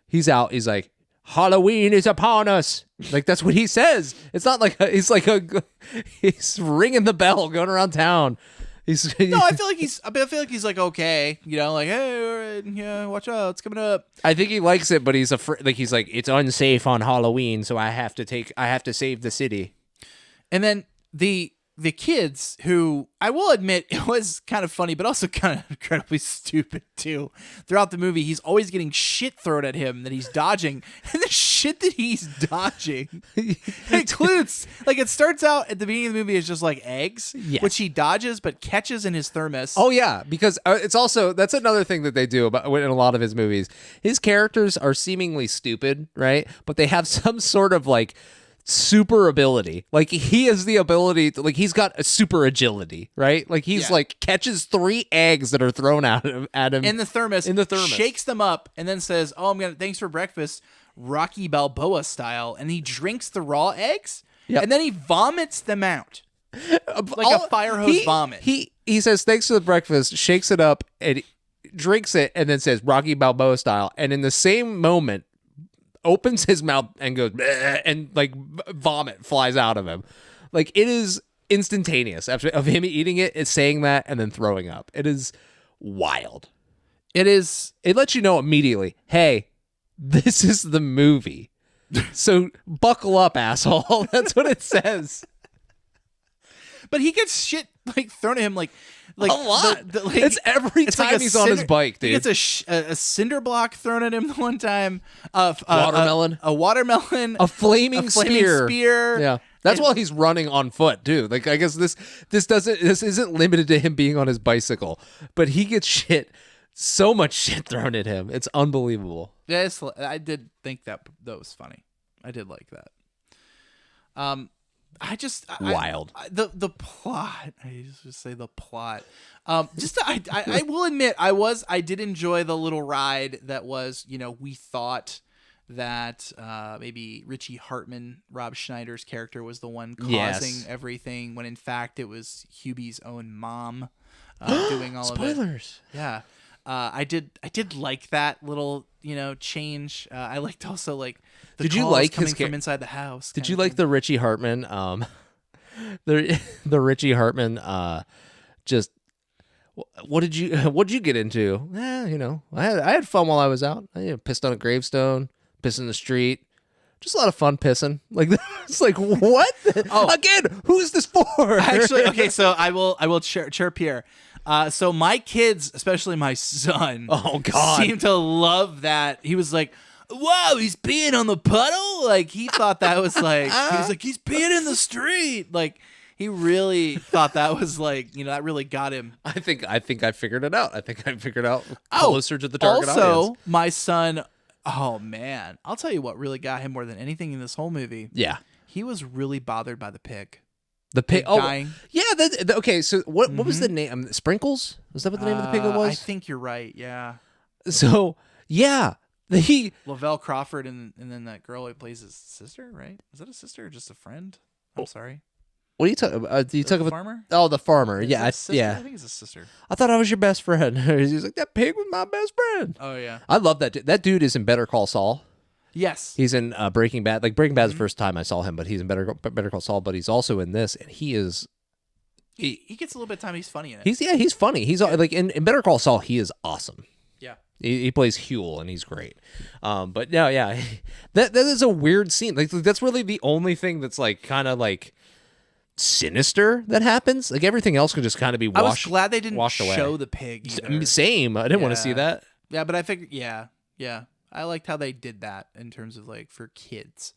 He's out. He's like, Halloween is upon us. Like, that's what he says. It's not like he's ringing the bell going around town. I feel like he's like, okay, you know, like, hey, all right, yeah, watch out, it's coming up. I think he likes it, but he's afraid. Like, he's like, it's unsafe on Halloween, so I have to save the city. And then the the kids, who I will admit it was kind of funny, but also kind of incredibly stupid too. Throughout the movie, he's always getting shit thrown at him that he's dodging, and the shit that he's dodging includes, like, it starts out at the beginning of the movie as just like eggs, which he dodges but catches in his thermos. Oh yeah, because it's also, that's another thing that they do about in a lot of his movies. His characters are seemingly stupid, right? But they have some sort of like super ability. Like he has the ability to, like, he's got a super agility, right? Like he's like catches 3 eggs that are thrown at him in the thermos, shakes them up, and then says, "Oh, thanks for breakfast, Rocky Balboa style," and he drinks the raw eggs, and then he vomits them out like a fire hose vomit. He says, "Thanks for the breakfast," shakes it up and drinks it, and then says, "Rocky Balboa style," and in the same moment opens his mouth and goes, bleh, and like vomit flies out of him. Like, it is instantaneous after of him eating it, it's saying that and then throwing up. It is wild. It lets you know immediately, hey, this is the movie. So buckle up, asshole. That's what it says. But he gets shit like thrown at him like a lot. It's every time he's on his bike, dude. He gets a cinder block thrown at him the one time. Watermelon. A watermelon. A flaming spear. Yeah. That's while he's running on foot, too. Like, I guess this isn't limited to him being on his bicycle, but he gets so much shit thrown at him. It's unbelievable. Yes, I did think that was funny. I did like that. Wild. The plot. I just say the plot. I will admit I did enjoy the little ride that was, we thought that maybe Richie Hartman, Rob Schneider's character, was the one causing everything, when in fact it was Hubie's own mom doing all Spoilers. of it. Yeah. I did like that little, change. I liked also like the did you calls like coming his from inside the house. Did you like the Richie Hartman? The Richie Hartman. Just what did you get into? I had fun while I was out. I pissed on a gravestone, pissed in the street. Just a lot of fun pissing. Like, it's like, what? Again, who is this for? Actually, okay, so I will chirp here. So my kids, especially my son, seem to love that. He was like, "Whoa, he's peeing on the puddle!" Like, he thought that was like, he was like, "He's peeing in the street!" Like, he really thought that was like, that really got him. I think I figured it out. I think I figured out closer to the target audience. Also, my son, oh man, I'll tell you what really got him more than anything in this whole movie. Yeah, he was really bothered by the pig. The pig dying. Yeah. Okay. So what was the name? Sprinkles? Was that what the name of the pig was? I think you're right. Yeah. So yeah, Lavelle Crawford and then that girl who plays his sister, right? Is that a sister or just a friend? I'm sorry. What are you talking about? Do you talk about farmer? Oh, the farmer. Yeah, I think it's a sister. I thought I was your best friend. He's like, that pig was my best friend. Oh yeah. I love that. That dude is in Better Call Saul. Yes. He's in Breaking Bad. Like, Breaking Bad's the first time I saw him, but he's in Better Call Saul, but he's also in this, and he is... He gets a little bit of time. He's funny in it. He's funny. He's like, in Better Call Saul, he is awesome. Yeah. He plays Huel, and he's great. But no, yeah. That is a weird scene. Like, that's really the only thing that's, like, kind of, like, sinister that happens. Like, everything else can just kind of be washed away. I was glad they didn't show the pig either. Same. I didn't want to see that. Yeah, but I figured, yeah. I liked how they did that in terms of like for kids.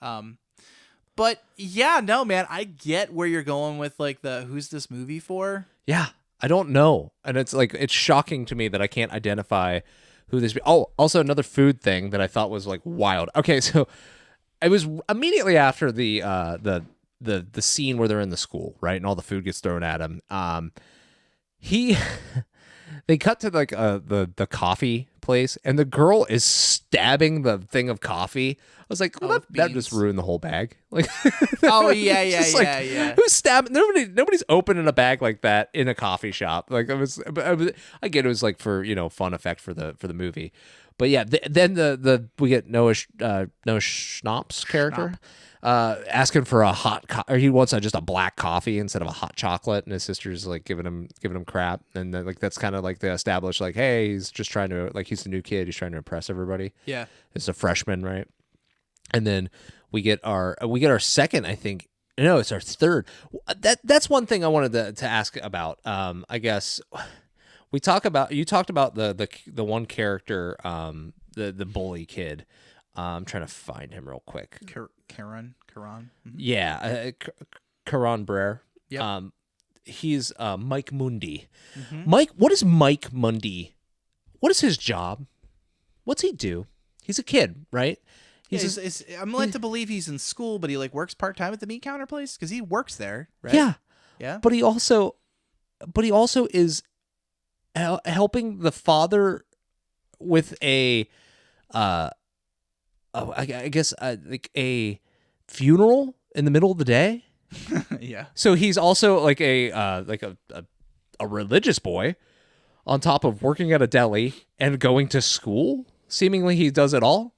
But yeah, no, man, I get where you're going with like the who's this movie for? Yeah, I don't know. And it's like, it's shocking to me that I can't identify who this. Oh, also another food thing that I thought was like wild. Okay, so it was immediately after the scene where they're in the school, right? And all the food gets thrown at him. They cut to like the coffee place, and the girl is stabbing the thing of coffee. I was like, well, that just ruined the whole bag. Like, yeah. Who's stabbing? Nobody's opening a bag like that in a coffee shop. Like, I get it was like for fun effect for the movie, but yeah. Then we get Noah Schnapp's character. Asking for a or he wants just a black coffee instead of a hot chocolate, and his sister's like giving him crap, and then, like, that's kind of like they establish like, hey, he's just trying to, like, he's the new kid, he's trying to impress everybody. Yeah, it's a freshman, right? And then we get our second, I think, No, it's our third. That's one thing I wanted to ask about. I guess you talked about the one character, the bully kid. I'm trying to find him real quick. Karan. Mm-hmm. Yeah, Karan Brer. Yep. He's Mike Mundy. Mm-hmm. What is Mike Mundy? What is his job? What's he do? He's a kid, right? I'm led to believe he's in school, but he like works part time at the meat counter place because he works there, right? Yeah, yeah. But he also is helping the father with I guess like a funeral in the middle of the day. Yeah. So he's also like a religious boy on top of working at a deli and going to school. Seemingly he does it all.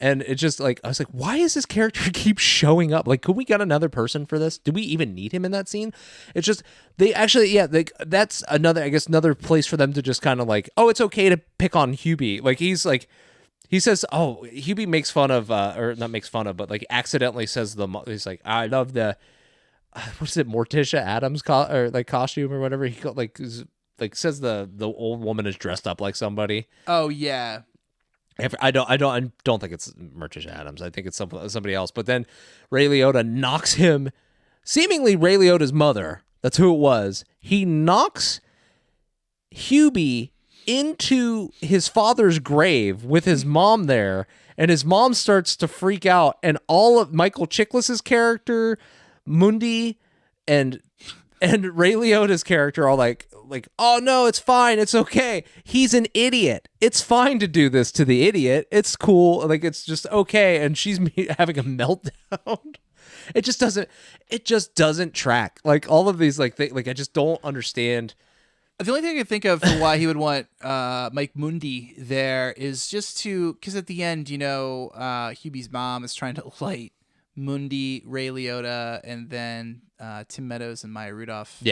And it's just like, I was like, why is this character keep showing up? Like, could we get another person for this? Do we even need him in that scene? It's just, they actually, that's another place for them to just kind of like, oh, it's okay to pick on Hubie. Like, he says, oh, Hubie makes fun of, or not makes fun of, but like accidentally says he's like, I love the, what is it, Morticia Adams costume or whatever. He says the old woman is dressed up like somebody. Oh yeah. I don't think it's Morticia Adams. I think it's somebody else. But then Ray Liotta knocks him, seemingly Ray Liotta's mother. That's who it was. He knocks Hubie into his father's grave with his mom there, and his mom starts to freak out. And all of Michael Chiklis's character, Mundy, and Ray Liotta's character are like, oh no, it's fine, it's okay. He's an idiot. It's fine to do this to the idiot. It's cool. Like, it's just okay. And she's having a meltdown. It just doesn't track. Like, all of these, I just don't understand. The only thing I can think of for why he would want Mike Mundy there is just because at the end, Hubie's mom is trying to light Mundy, Ray Liotta, and then Tim Meadows and Maya Rudolph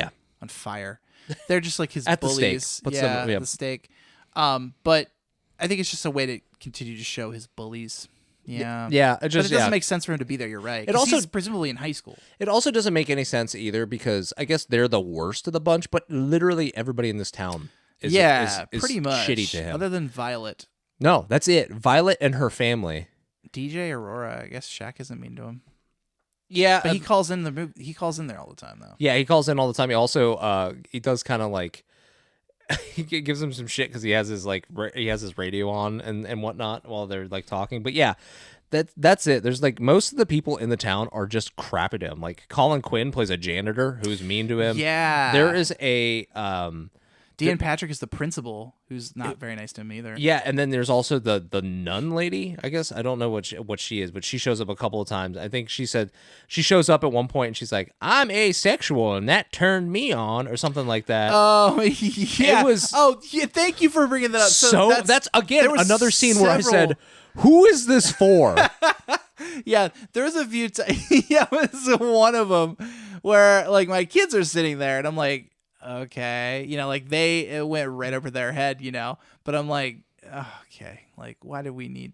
on fire. They're just like his at bullies. The stake. At the stake. But I think it's just a way to continue to show his bullies. Yeah. Yeah. But it doesn't make sense for him to be there. You're right. He's presumably in high school. It also doesn't make any sense either because I guess they're the worst of the bunch, but literally everybody in this town is pretty much shitty to him. Other than Violet. No, that's it. Violet and her family. DJ Aurora, I guess Shaq isn't mean to him. Yeah, but he calls in he calls in there all the time though. Yeah, he calls in all the time. He also he does kind of like he gives him some shit because he has his radio on and whatnot while they're like talking. But yeah, that's it. There's like most of the people in the town are just crap at him. Like Colin Quinn plays a janitor who's mean to him. Yeah, there is a Deanne Patrick is the principal, who's not very nice to him either. Yeah, and then there's also the nun lady. I guess I don't know what she is, but she shows up a couple of times. I think she said she shows up at one point and she's like, "I'm asexual, and that turned me on," or something like that. Oh yeah, it was. Oh yeah, thank you for bringing that up. So that's again another scene where I said, "Who is this for?" Yeah, there was a few times. Yeah, it was one of them where like my kids are sitting there and I'm like, okay, like it went right over their head, but I'm like, okay, like why do we need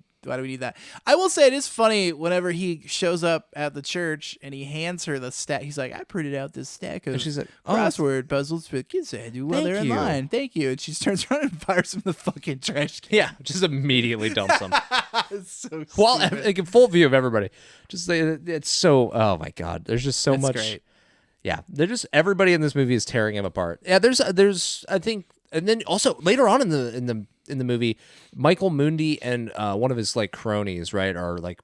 that? I will say it is funny whenever he shows up at the church and he hands her the stack. He's like, I printed out this stack of she's like, crossword puzzles for the kids to do while they're in line. Thank you. And she turns around and fires him in the fucking trash can. Yeah, just immediately dumps them. It's so stupid. Well, like in full view of everybody. Just it's so. Oh my god, there's just so much. Great. Yeah, they're just everybody in this movie is tearing him apart. Yeah, there's I think, and then also later on in the movie, Michael Mundy and one of his like cronies, right, are like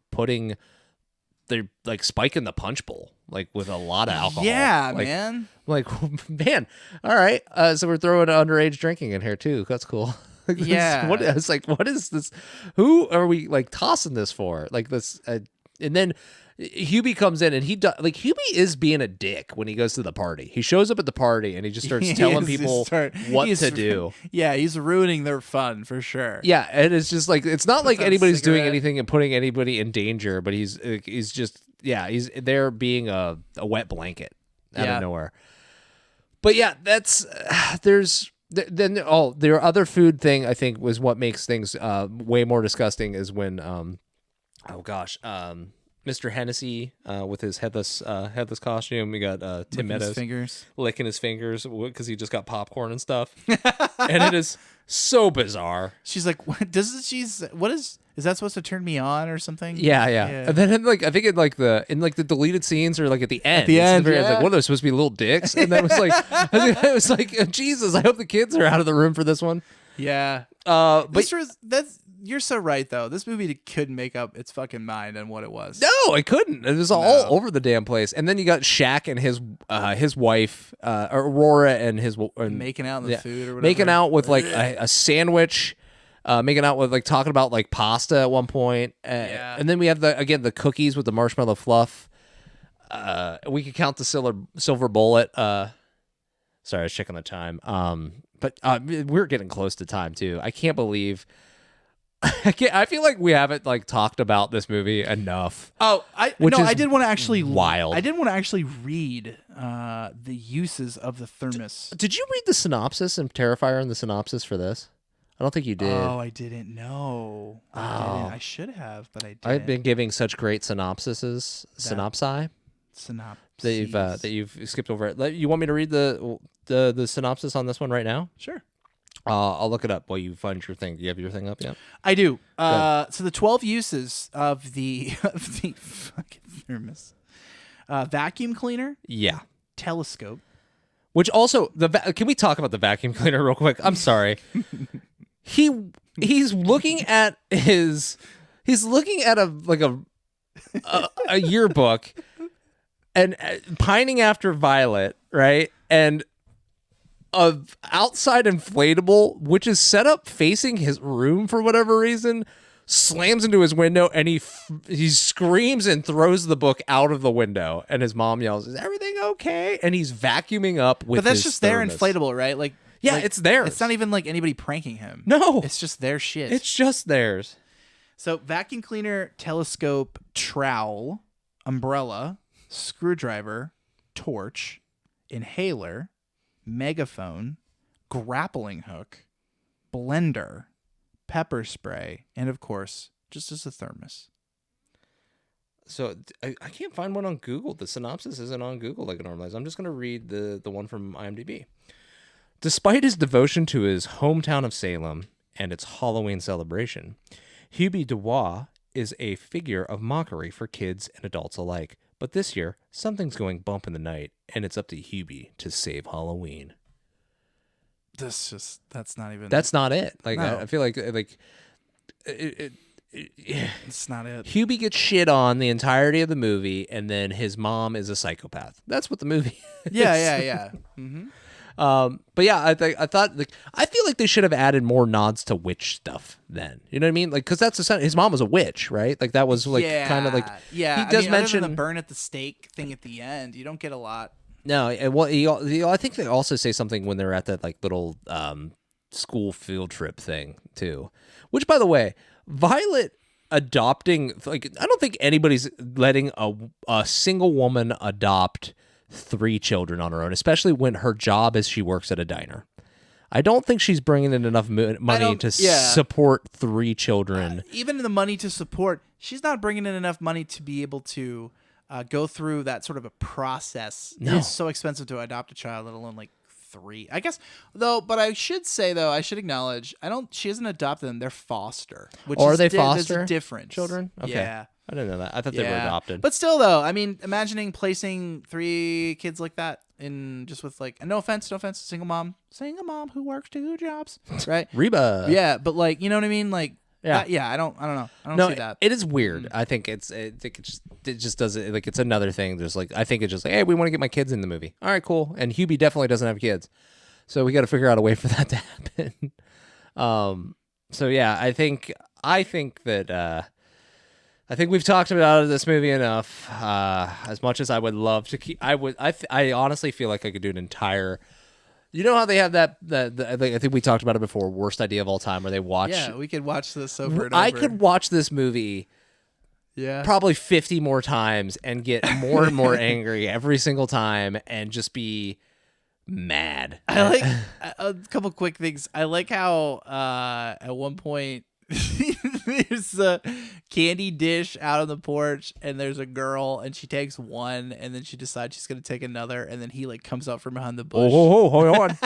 they're like spiking the punch bowl like with a lot of alcohol. Yeah, like, man. Like man, all right. So we're throwing underage drinking in here too. That's cool. Like, yeah. I was like, what is this? Who are we like tossing this for? Like this, and then Hubie comes in and Hubie is being a dick when he goes to the party. He shows up at the party and he just starts telling people what to do. Yeah, he's ruining their fun for sure. Yeah, and it's just like it's not like anybody's doing anything and putting anybody in danger, but he's just he's there being a wet blanket out of nowhere. But yeah, that's their other food thing I think was what makes things way more disgusting is when Mr. Hennessy with his headless costume. We got Tim Meadows fingers. licking his fingers because he just got popcorn and stuff. And it is so bizarre. She's like, what is that supposed to turn me on or something? Yeah. And then I think in the deleted scenes or like at the end. At the end, like, what are they supposed to be, little dicks? And then it was like, Jesus, I hope the kids are out of the room for this one. Yeah. But you're so right though. This movie couldn't make up its fucking mind on what it was. no, it couldn't. It was all over the damn place. And then you got Shaq and his wife, Aurora, and making out in the food or whatever. Making out with like a sandwich. Making out with like talking about like pasta at one point. And then we have the cookies with the marshmallow fluff. We could count the silver bullet. Sorry, I was checking the time. But we're getting close to time too. I can't believe. I feel like we haven't like talked about this movie enough. Oh, I did want to actually wild. I did want to actually read the uses of the thermos. Did you read the synopsis and Terrifier and the synopsis for this? I don't think you did. Oh, I didn't know. I should have, but I didn't. I've been giving such great synopsis that you've skipped over it. You want me to read the synopsis on this one right now? Sure. I'll look it up while you find your thing. Do you have your thing up yet? I do. So the 12 uses of the fucking thermos: vacuum cleaner. Yeah. Telescope. Which also can we talk about the vacuum cleaner real quick? I'm sorry. He's looking at a yearbook and pining after Violet, right? And a outside inflatable, which is set up facing his room for whatever reason, slams into his window, and he screams and throws the book out of the window. And his mom yells, "Is everything okay?" And he's vacuuming up with. But that's his just thermos. their inflatable, right? Like, yeah, like, it's theirs. It's not even like anybody pranking him. No, it's just their shit. It's just theirs. So vacuum cleaner, telescope, trowel, umbrella, screwdriver, torch, inhaler, megaphone, grappling hook, blender, pepper spray, and of course, just as a thermos. So I can't find one on Google. The synopsis isn't on Google like it normally is. I'm just going to read the one from IMDb. Despite his devotion to his hometown of Salem and its Halloween celebration, Hubie Dubois is a figure of mockery for kids and adults alike. But this year, something's going bump in the night, and it's up to Hubie to save Halloween. That's not it. Like, no. I feel like it's not it. Hubie gets shit on the entirety of the movie, and then his mom is a psychopath. That's what the movie is. Yeah. Mm-hmm. But yeah, I thought I feel like they should have added more nods to witch stuff then. You know what I mean? Like, because that's his mom was a witch, right? Like that was like kind of like he does mention the burn at the stake thing at the end. You don't get a lot. No, and I think they also say something when they're at that like little school field trip thing too. Which, by the way, Violet adopting, like, I don't think anybody's letting a single woman adopt 3 children on her own, especially when her job is she works at a diner. I don't think she's bringing in enough money to support 3 children. Even the money to support, she's not bringing in enough money to be able to go through that sort of a process. No. It's so expensive to adopt a child, let alone like 3. I guess though, but I should acknowledge, she hasn't adopted them. They're foster. Are they foster? There's a difference. Children? Okay. Yeah. I didn't know that. I thought they were adopted. But still, though, I mean, imagining placing 3 kids like that in just with like, no offense, single mom who works 2 jobs, right? Reba. Yeah, but like, you know what I mean? Like, I don't know. I don't see that. It is weird. I think it just does it. Like, it's another thing. There's like, I think it's just like, hey, we want to get my kids in the movie. All right, cool. And Hubie definitely doesn't have kids, so we got to figure out a way for that to happen. So yeah, I think that. I think we've talked about this movie enough. As much as I would love to keep, I honestly feel like I could do an entire. You know how they have that I think we talked about it before. Worst idea of all time, where they watch. Yeah, we could watch this over and over. I could watch this movie. Yeah. Probably 50 more times and get more and more angry every single time and just be mad. I like a couple quick things. I like how at one point there's a candy dish out on the porch, and there's a girl, and she takes one, and then she decides she's gonna take another, and then he like comes out from behind the bush. Hold on.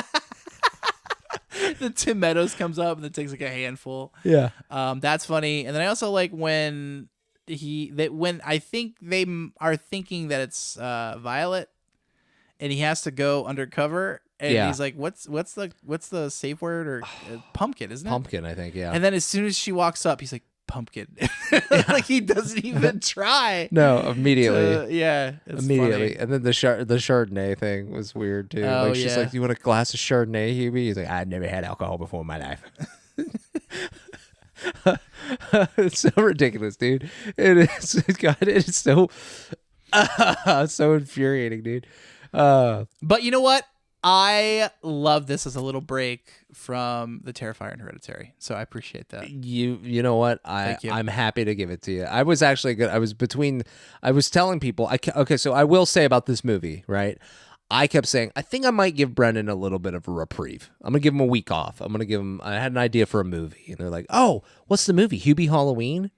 The Tim Meadows comes up and then takes like a handful. Yeah. That's funny. And then I also like when I think they are thinking that it's Violet, and he has to go undercover. And he's like, "What's the safe word or pumpkin? Isn't it Pumpkin? I think. Yeah. And then as soon as she walks up, he's like, "Pumpkin." Like he doesn't even try. No, immediately. It's immediately. funny. And then the Chardonnay thing was weird too. Oh, like she's yeah. like, "You want a glass of Chardonnay, Hubie?" He's like, "I've never had alcohol before in my life." It's so ridiculous, dude. It is. God, it is so so infuriating, dude. But you know what? I love this as a little break from The Terrifier and Hereditary, so I appreciate that. You know what? Thank you. I'm happy to give it to you. I was actually good. I was telling people. Okay, so I will say about this movie, right? I kept saying I think I might give Brenden a little bit of a reprieve. I'm gonna give him a week off. I'm gonna give him. I had an idea for a movie, and they're like, "Oh, what's the movie? Hubie Halloween?"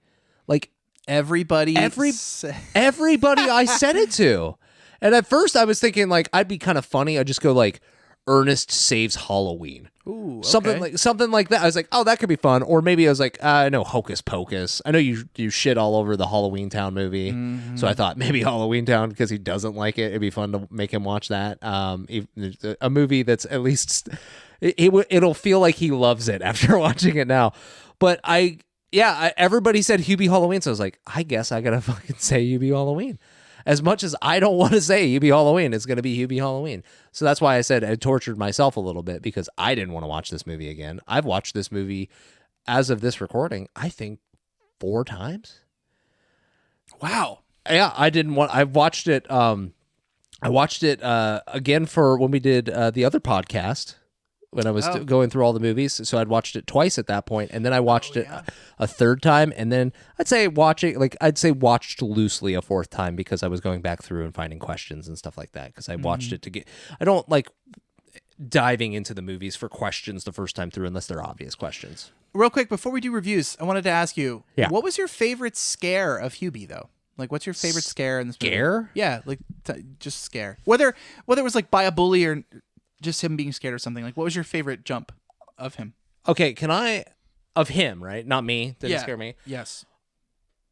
Like Everybody everybody I said it to. And at first I was thinking like I'd be kind of funny. I'd just go like Ernest Saves Halloween. Ooh, Something like that. I was like, oh, that could be fun. Or maybe I was like, no, Hocus Pocus. I know you shit all over the Halloween Town movie, so I thought maybe Halloween Town because he doesn't like it. It'd be fun to make him watch that. A movie that's at least it'll feel like he loves it after watching it now. But everybody said Hubie Halloween, so I was like, I guess I gotta fucking say Hubie Halloween. As much as I don't want to say Hubie Halloween, it's going to be Hubie Halloween. So that's why I said I tortured myself a little bit because I didn't want to watch this movie again. I've watched this movie as of this recording, I think 4 times. Wow. Yeah, I watched it. I watched it again for when we did the other podcast when I was going through all the movies. So I'd watched it twice at that point, and then I watched it a third time, and then I'd say watched loosely a 4th time because I was going back through and finding questions and stuff like that because I watched it to get. I don't like diving into the movies for questions the first time through unless they're obvious questions. Real quick, before we do reviews, I wanted to ask you, what was your favorite scare of Hubie, though? Like, what's your favorite scare in this movie? Scare? Yeah, like just scare. Whether it was like by a bully or just him being scared or something. Like, what was your favorite jump of him? Okay, of him, right? Not me. Didn't scare me. Yes.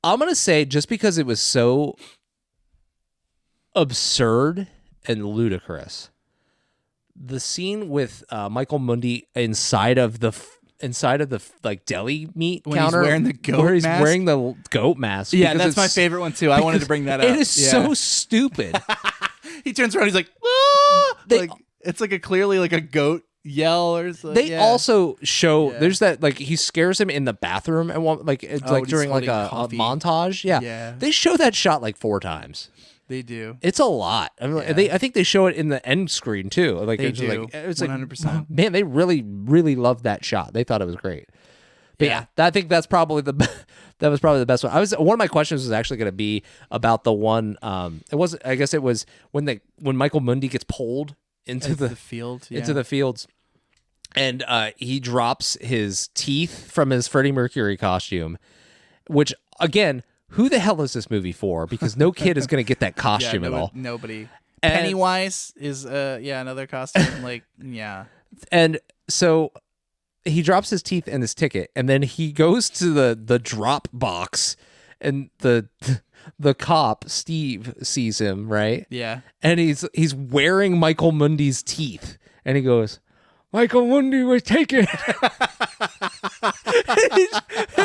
I'm going to say just because it was so absurd and ludicrous. The scene with Michael Mundy inside of the like deli meat when counter he's wearing the goat where he's mask? wearing the goat mask. Yeah, that's my favorite one too. I wanted to bring that up. It is so stupid. He turns around, he's like, ah! It's like clearly like a goat yell or something. They also show there's that like he scares him in the bathroom and it's like during like a montage. Yeah. They show that shot like 4 times. They do. It's a lot. I mean, I think they show it in the end screen too. Like they it's do. Like it's 100%. Like, man, they really loved that shot. They thought it was great. But yeah, I think that's probably the best one. One of my questions was actually going to be about the one. It wasn't. I guess it was when Michael Mundy gets pulled into the field, into the fields, and he drops his teeth from his Freddie Mercury costume, which again. Who the hell is this movie for? Because no kid is going to get that costume at all. Nobody. Pennywise is another costume. Like, yeah. And so he drops his teeth in his ticket, and then he goes to the drop box, and the cop Steve sees him, right? Yeah. And he's wearing Michael Mundy's teeth, and he goes, Michael Mundy was taken.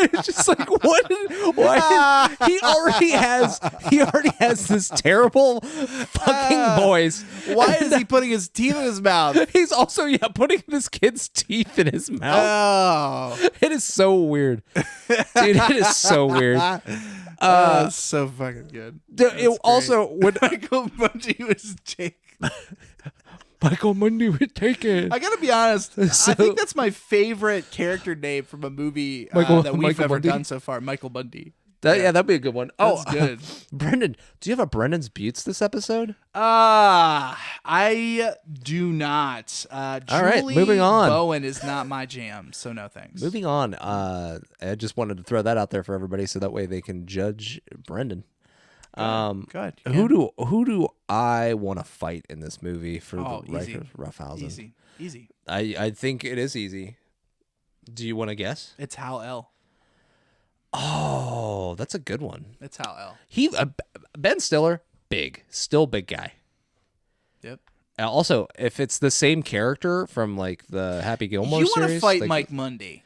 It's just like why he already has this terrible fucking voice. Why is he putting his teeth in his mouth? He's also putting this kid's teeth in his mouth. Oh, it is so weird, dude. It is so weird. It's so fucking good. Also, when Michael Mundy was taken. Michael Mundy would take it. I gotta be honest. I think that's my favorite character name from a movie that we've ever done so far. Michael Mundy. That'd be a good one. That's good. Brenden, do you have a Brendan's Buttes this episode? I do not. All right, moving on. Bowen is not my jam, so no thanks. Moving on. I just wanted to throw that out there for everybody, so that way they can judge Brenden. Good. Who do I want to fight in this movie for the Ryker Roughhousing? Easy. I think it is easy. Do you want to guess? It's Hal L. Oh, that's a good one. It's Hal L. Ben Stiller, still big guy. Yep. Also, if it's the same character from like the Happy Gilmore series, you want to fight Mike Mundy?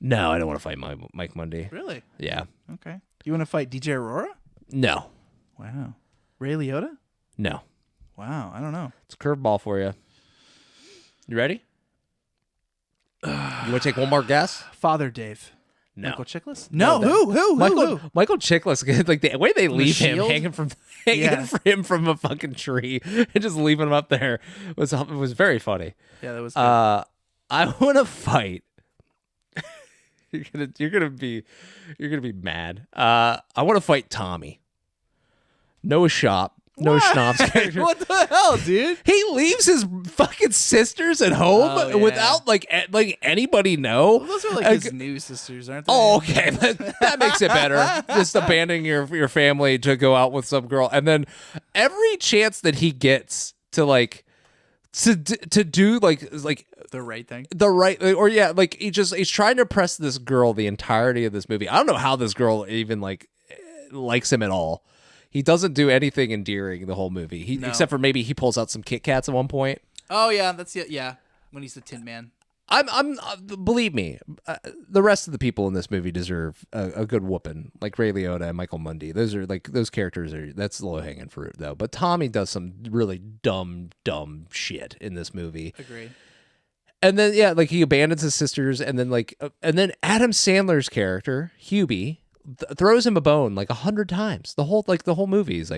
No, I don't want to fight Mike Mundy. Really? Yeah. Okay. You want to fight DJ Aurora? No. Wow. Ray Liotta? No. Wow. I don't know. It's a curveball for you. You ready? You want to take one more guess? Father Dave. No. Michael Chiklis? No. Who? Michael Chiklis. Like the way they leave him hanging from a fucking tree and just leaving him up there was very funny. Yeah, that was good. I want to fight. You're gonna be mad. I want to fight Tommy. Noah Schnapp's character. What the hell, dude? He leaves his fucking sisters at home without like anybody know. Well, those are like his new sisters, aren't they? Oh, okay, that makes it better. Just abandoning your family to go out with some girl, and then every chance that he gets to like to do like the right thing, he's trying to impress this girl the entirety of this movie. I don't know how this girl even likes him at all. He doesn't do anything endearing the whole movie. Except for maybe he pulls out some Kit Kats at one point. Oh yeah, that's it. Yeah, when he's the Tin Man. Believe me, the rest of the people in this movie deserve a good whooping, like Ray Liotta and Michael Mundy. Those characters that's low hanging fruit though. But Tommy does some really dumb shit in this movie. Agreed. And then he abandons his sisters, and then Adam Sandler's character Hubie throws him a bone 100 times. The whole movie is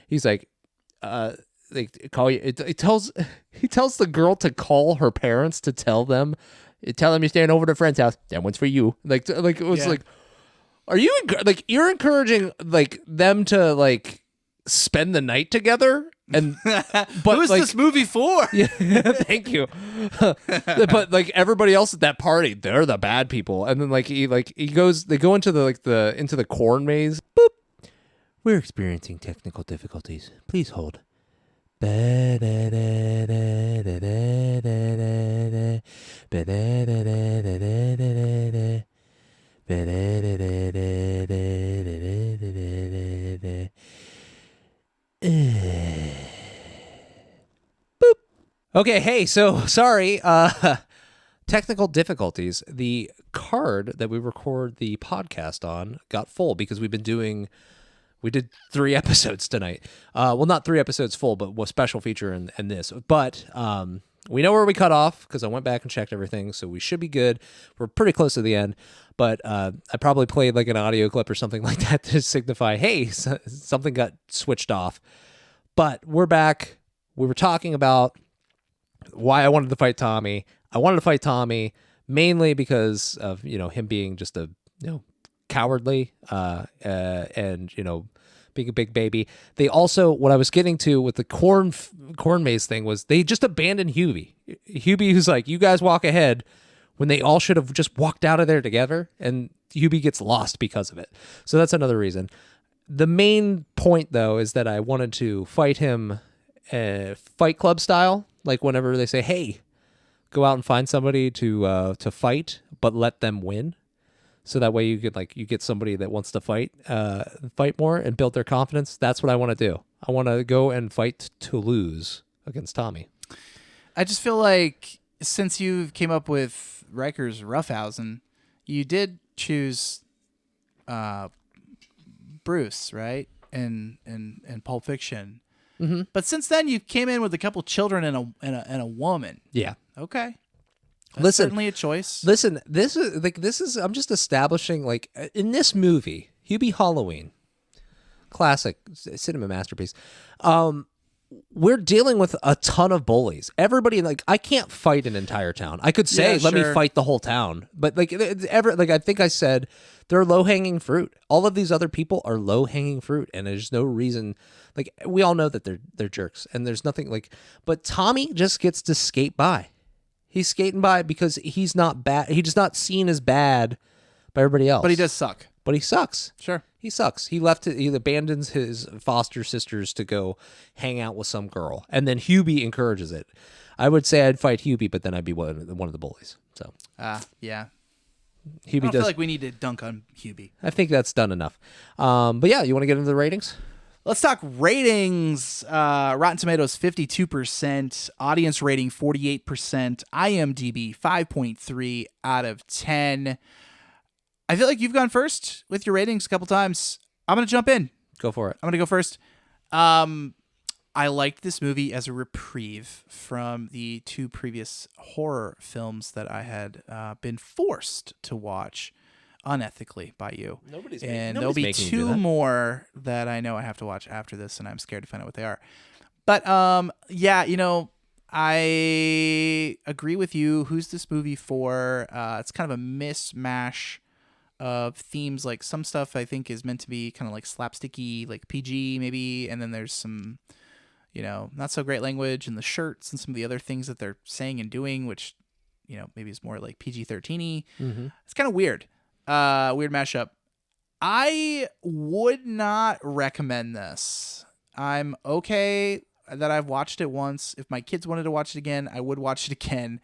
he's call you. He tells the girl to call her parents to tell them you're staying over at a friend's house. That one's for you. It was are you you're encouraging them to spend the night together? And but who's this movie for? Yeah, thank you. But everybody else at that party, they're the bad people. And then they go into the corn maze. Boop. We're experiencing technical difficulties. Please hold. Boop. Okay, hey, so sorry. Technical difficulties. The card that we record the podcast on got full because we did 3 episodes tonight. Well, not 3 episodes full, but a special feature in this. But we know where we cut off because I went back and checked everything, so we should be good. We're pretty close to the end. But I probably played an audio clip or something like that to signify, hey, something got switched off. But we're back. We were talking about why I wanted to fight Tommy. I wanted to fight Tommy mainly because of him being just a cowardly and being a big baby. They also, what I was getting to with the corn maze thing was they just abandoned Hubie. Hubie who's you guys walk ahead when they all should have just walked out of there together, and Hubie gets lost because of it. So that's another reason. The main point though is that I wanted to fight him Fight Club style, whenever they say, hey, go out and find somebody to fight, but let them win. So that way you get somebody that wants to fight more and build their confidence. That's what I want to do. I want to go and fight to lose against Tommy. I just feel like since you came up with Ryker's Roughhousing, you did choose Bruce, right? In Pulp Fiction. Mm-hmm. But since then you came in with a couple children and a woman. Yeah. Okay. That's certainly a choice. Listen, this is I'm just establishing in this movie, Hubie Halloween, classic cinema masterpiece. we're dealing with a ton of bullies. Everybody, like, I can't fight an entire town. I could say, let me fight the whole town. But, like, I think I said, they're low-hanging fruit. All of these other people are low-hanging fruit, and there's no reason. Like, we all know that they're jerks, and there's nothing, like, but Tommy just gets to skate by. He's skating by because he's not bad. He's just not seen as bad by everybody else. But he does suck. But he sucks. Sure. He sucks. He abandons his foster sisters to go hang out with some girl. And then Hubie encourages it. I would say I'd fight Hubie, but then I'd be one of the bullies. So. Yeah. Hubie I feel like we need to dunk on Hubie. I think that's done enough. But yeah, you want to get into the ratings? Let's talk ratings. Rotten Tomatoes 52%, audience rating 48%, IMDb 5.3 out of 10. I feel like you've gone first with your ratings a couple times. I'm going to jump in. Go for it. I'm going to go first. I liked this movie as a reprieve from the 2 previous horror films that I had been forced to watch unethically by you. There'll be 2 more that I know I have to watch after this, and I'm scared to find out what they are. But yeah, I agree with you. Who's this movie for? It's kind of a mishmash of themes. Like, some stuff I think is meant to be kind of like slapsticky, like PG maybe, and then there's some, not so great language in the shirts and some of the other things that they're saying and doing, which, maybe is more like PG-13-y. Mm-hmm. It's kind of weird. Weird mashup. I would not recommend this. I'm okay that I've watched it once. If my kids wanted to watch it again, I would watch it again.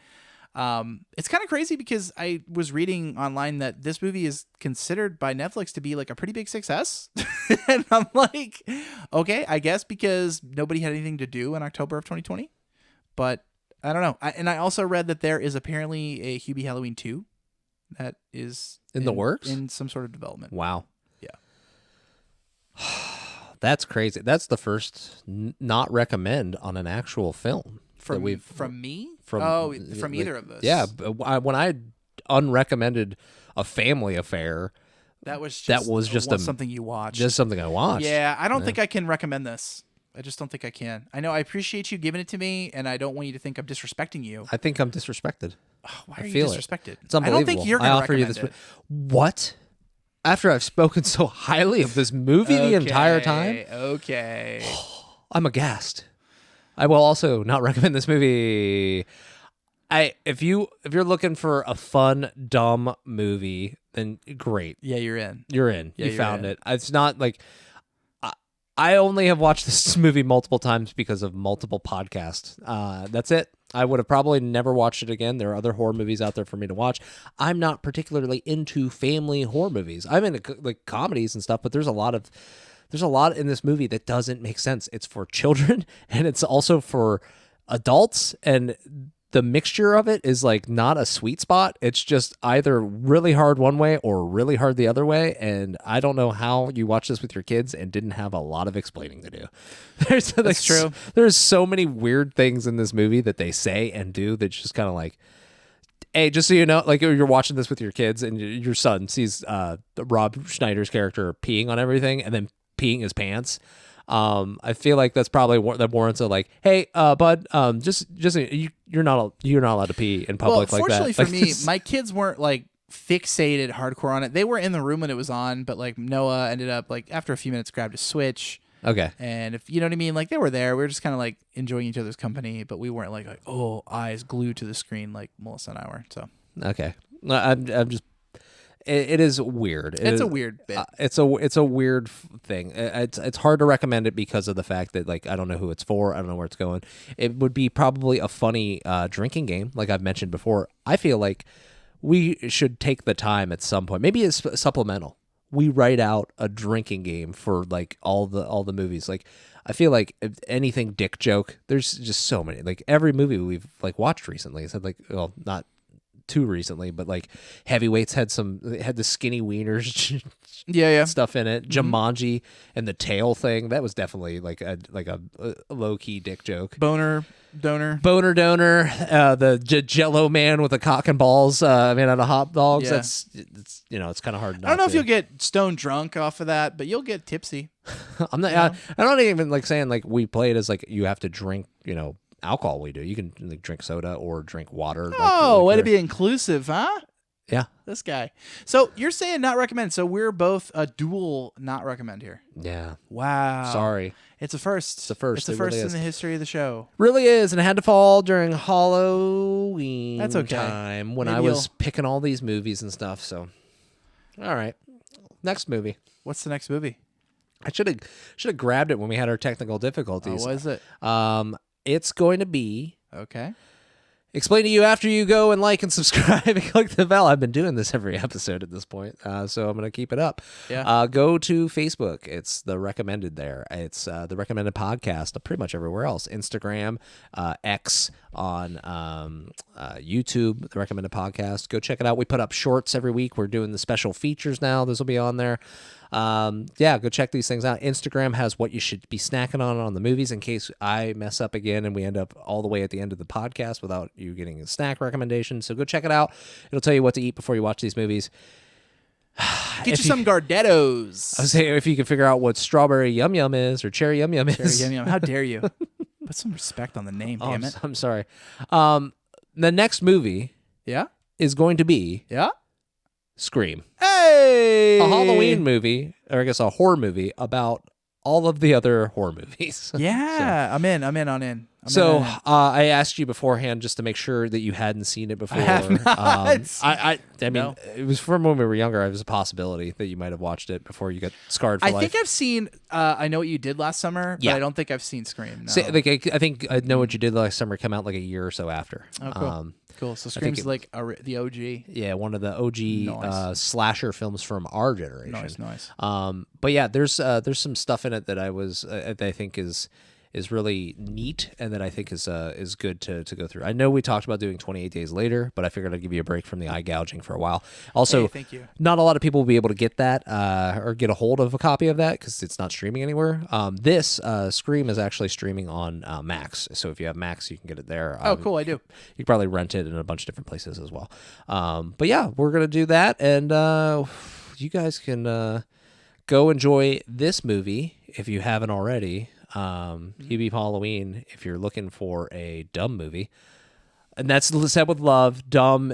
It's kind of crazy because I was reading online that this movie is considered by Netflix to be like a pretty big success. And I'm like, okay, I guess because nobody had anything to do in October of 2020. But I don't know. And I also read that there is apparently a Hubie Halloween 2 that is in the works, in some sort of development. Wow. Yeah. That's crazy. That's the first not recommend on an actual film from me. From either of us. Yeah, when I unrecommended A Family Affair, that was just something you watched. Just something I watched. Yeah, I don't think I can recommend this. I just don't think I can. I know I appreciate you giving it to me, and I don't want you to think I'm disrespecting you. I think I'm disrespected. Oh, why are you disrespected? It's unbelievable. I don't think you're going to recommend it. What? After I've spoken so highly of this movie the entire time? Okay. I'm aghast. I will also not recommend this movie. If you're looking for a fun, dumb movie, then great. Yeah, you're in. You're in. Yeah, you found it. It's not like... I only have watched this movie multiple times because of multiple podcasts. That's it. I would have probably never watched it again. There are other horror movies out there for me to watch. I'm not particularly into family horror movies. I'm into like comedies and stuff, but there's a lot in this movie that doesn't make sense. It's for children and it's also for adults, and the mixture of it is like not a sweet spot. It's just either really hard one way or really hard the other way. And I don't know how you watch this with your kids and didn't have a lot of explaining to do. That's true. There's so many weird things in this movie that they say and do that's just kind of like, hey, just so you know, like you're watching this with your kids and your son sees Rob Schneider's character peeing on everything and then peeing his pants. I feel like that's probably that warrants a like, hey, bud, you're not allowed to pee in public like that. Fortunately for me, my kids weren't like fixated hardcore on it. They were in the room when it was on, but like Noah ended up like after a few minutes grabbed a Switch. Okay. And if you know what I mean, like they were there. We were just kind of like enjoying each other's company, but we weren't like oh, eyes glued to the screen like Melissa and I were. So okay, I'm just. It is weird. It's a weird bit. It's a weird thing. It's hard to recommend it because of the fact that like I don't know who it's for. I don't know where it's going. It would be probably a funny drinking game, like I've mentioned before. I feel like we should take the time at some point. Maybe it's supplemental. We write out a drinking game for like all the movies. Like I feel like if anything dick joke. There's just so many. Like every movie we've like watched recently. It's like well not too recently, but like Heavyweights had the skinny wieners Yeah. stuff in it. Jumanji and the tail thing, that was definitely like a low key dick joke. Boner donor. The Jello man with the cock and balls made out of hot dogs. Yeah. It's it's kind of hard. I don't know if you'll get stone drunk off of that, but you'll get tipsy. I'm not even like saying like we play it as like you have to drink alcohol. We do. You can like, drink soda or drink water. Oh, way to be inclusive, huh? Yeah. This guy. So you're saying not recommend. So we're both a dual not recommend here. Yeah. Wow. Sorry. It's a first. It's a first. It's a It first really in is. the history of the show. Really is, and it had to fall during Halloween That's okay. time when Maybe I was picking all these movies and stuff. So, all right, next movie. What's the next movie? I should have grabbed it when we had our technical difficulties. What is it? It's going to be Okay. explain to you after you go and like and subscribe and click the bell. I've been doing this every episode at this point, so I'm going to keep it up. Yeah. Go to Facebook. It's the recommended there. It's the recommended podcast pretty much everywhere else. Instagram, X, on YouTube, the recommended podcast. Go check it out. We put up shorts every week. We're doing the special features now. This will be on there. Go check these things out. Instagram has what you should be snacking on the movies in case I mess up again and we end up all the way at the end of the podcast without you getting a snack recommendation. So go check it out. It'll tell you what to eat before you watch these movies. Get you some Gardettos. I was saying if you can figure out what strawberry yum yum is or cherry yum yum is. Cherry yum yum. How dare you? Put some respect on the name, damn it. I'm sorry. The next movie Yeah? is going to be Yeah? Scream. Hey! A Halloween movie, or I guess a horror movie about all of the other horror movies. Yeah, I'm in. So I asked you beforehand just to make sure that you hadn't seen it before. I have not. I mean, No. it was from when we were younger. It was a possibility that you might have watched it before you got scarred for I life. think I've seen I Know What You Did Last Summer, but Yeah. I don't think I've seen Scream. No. I think I Know What You Did Last Summer come out like a year or so after. Oh, cool. Cool. So I think Scream's like the OG. Yeah, one of the OG Nice. slasher films from our generation. Nice. But yeah, there's some stuff in it that that I think is really neat and that I think is good to go through. I know we talked about doing 28 Days Later, but I figured I'd give you a break from the eye gouging for a while. Also, Hey, thank you. not a lot of people will be able to get that or get a hold of a copy of that because it's not streaming anywhere. This Scream is actually streaming on Max, so if you have Max, you can get it there. Oh, cool! I do. You can probably rent it in a bunch of different places as well. But yeah, we're gonna do that, and you guys can go enjoy this movie if you haven't already. Hubie Halloween, if you're looking for a dumb movie, and that's said with love, dumb,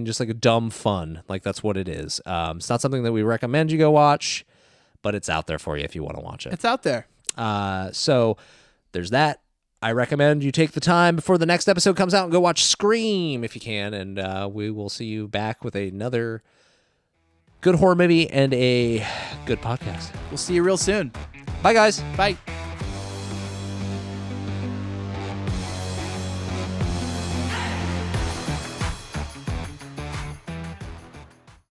just like a dumb fun, like that's what it is. It's not something that we recommend you go watch, but it's out there for you if you want to watch it. It's out there. So there's that. I recommend you take the time before the next episode comes out and go watch Scream if you can, and we will see you back with another good horror movie and a good podcast. We'll see you real soon. Bye, guys. Bye.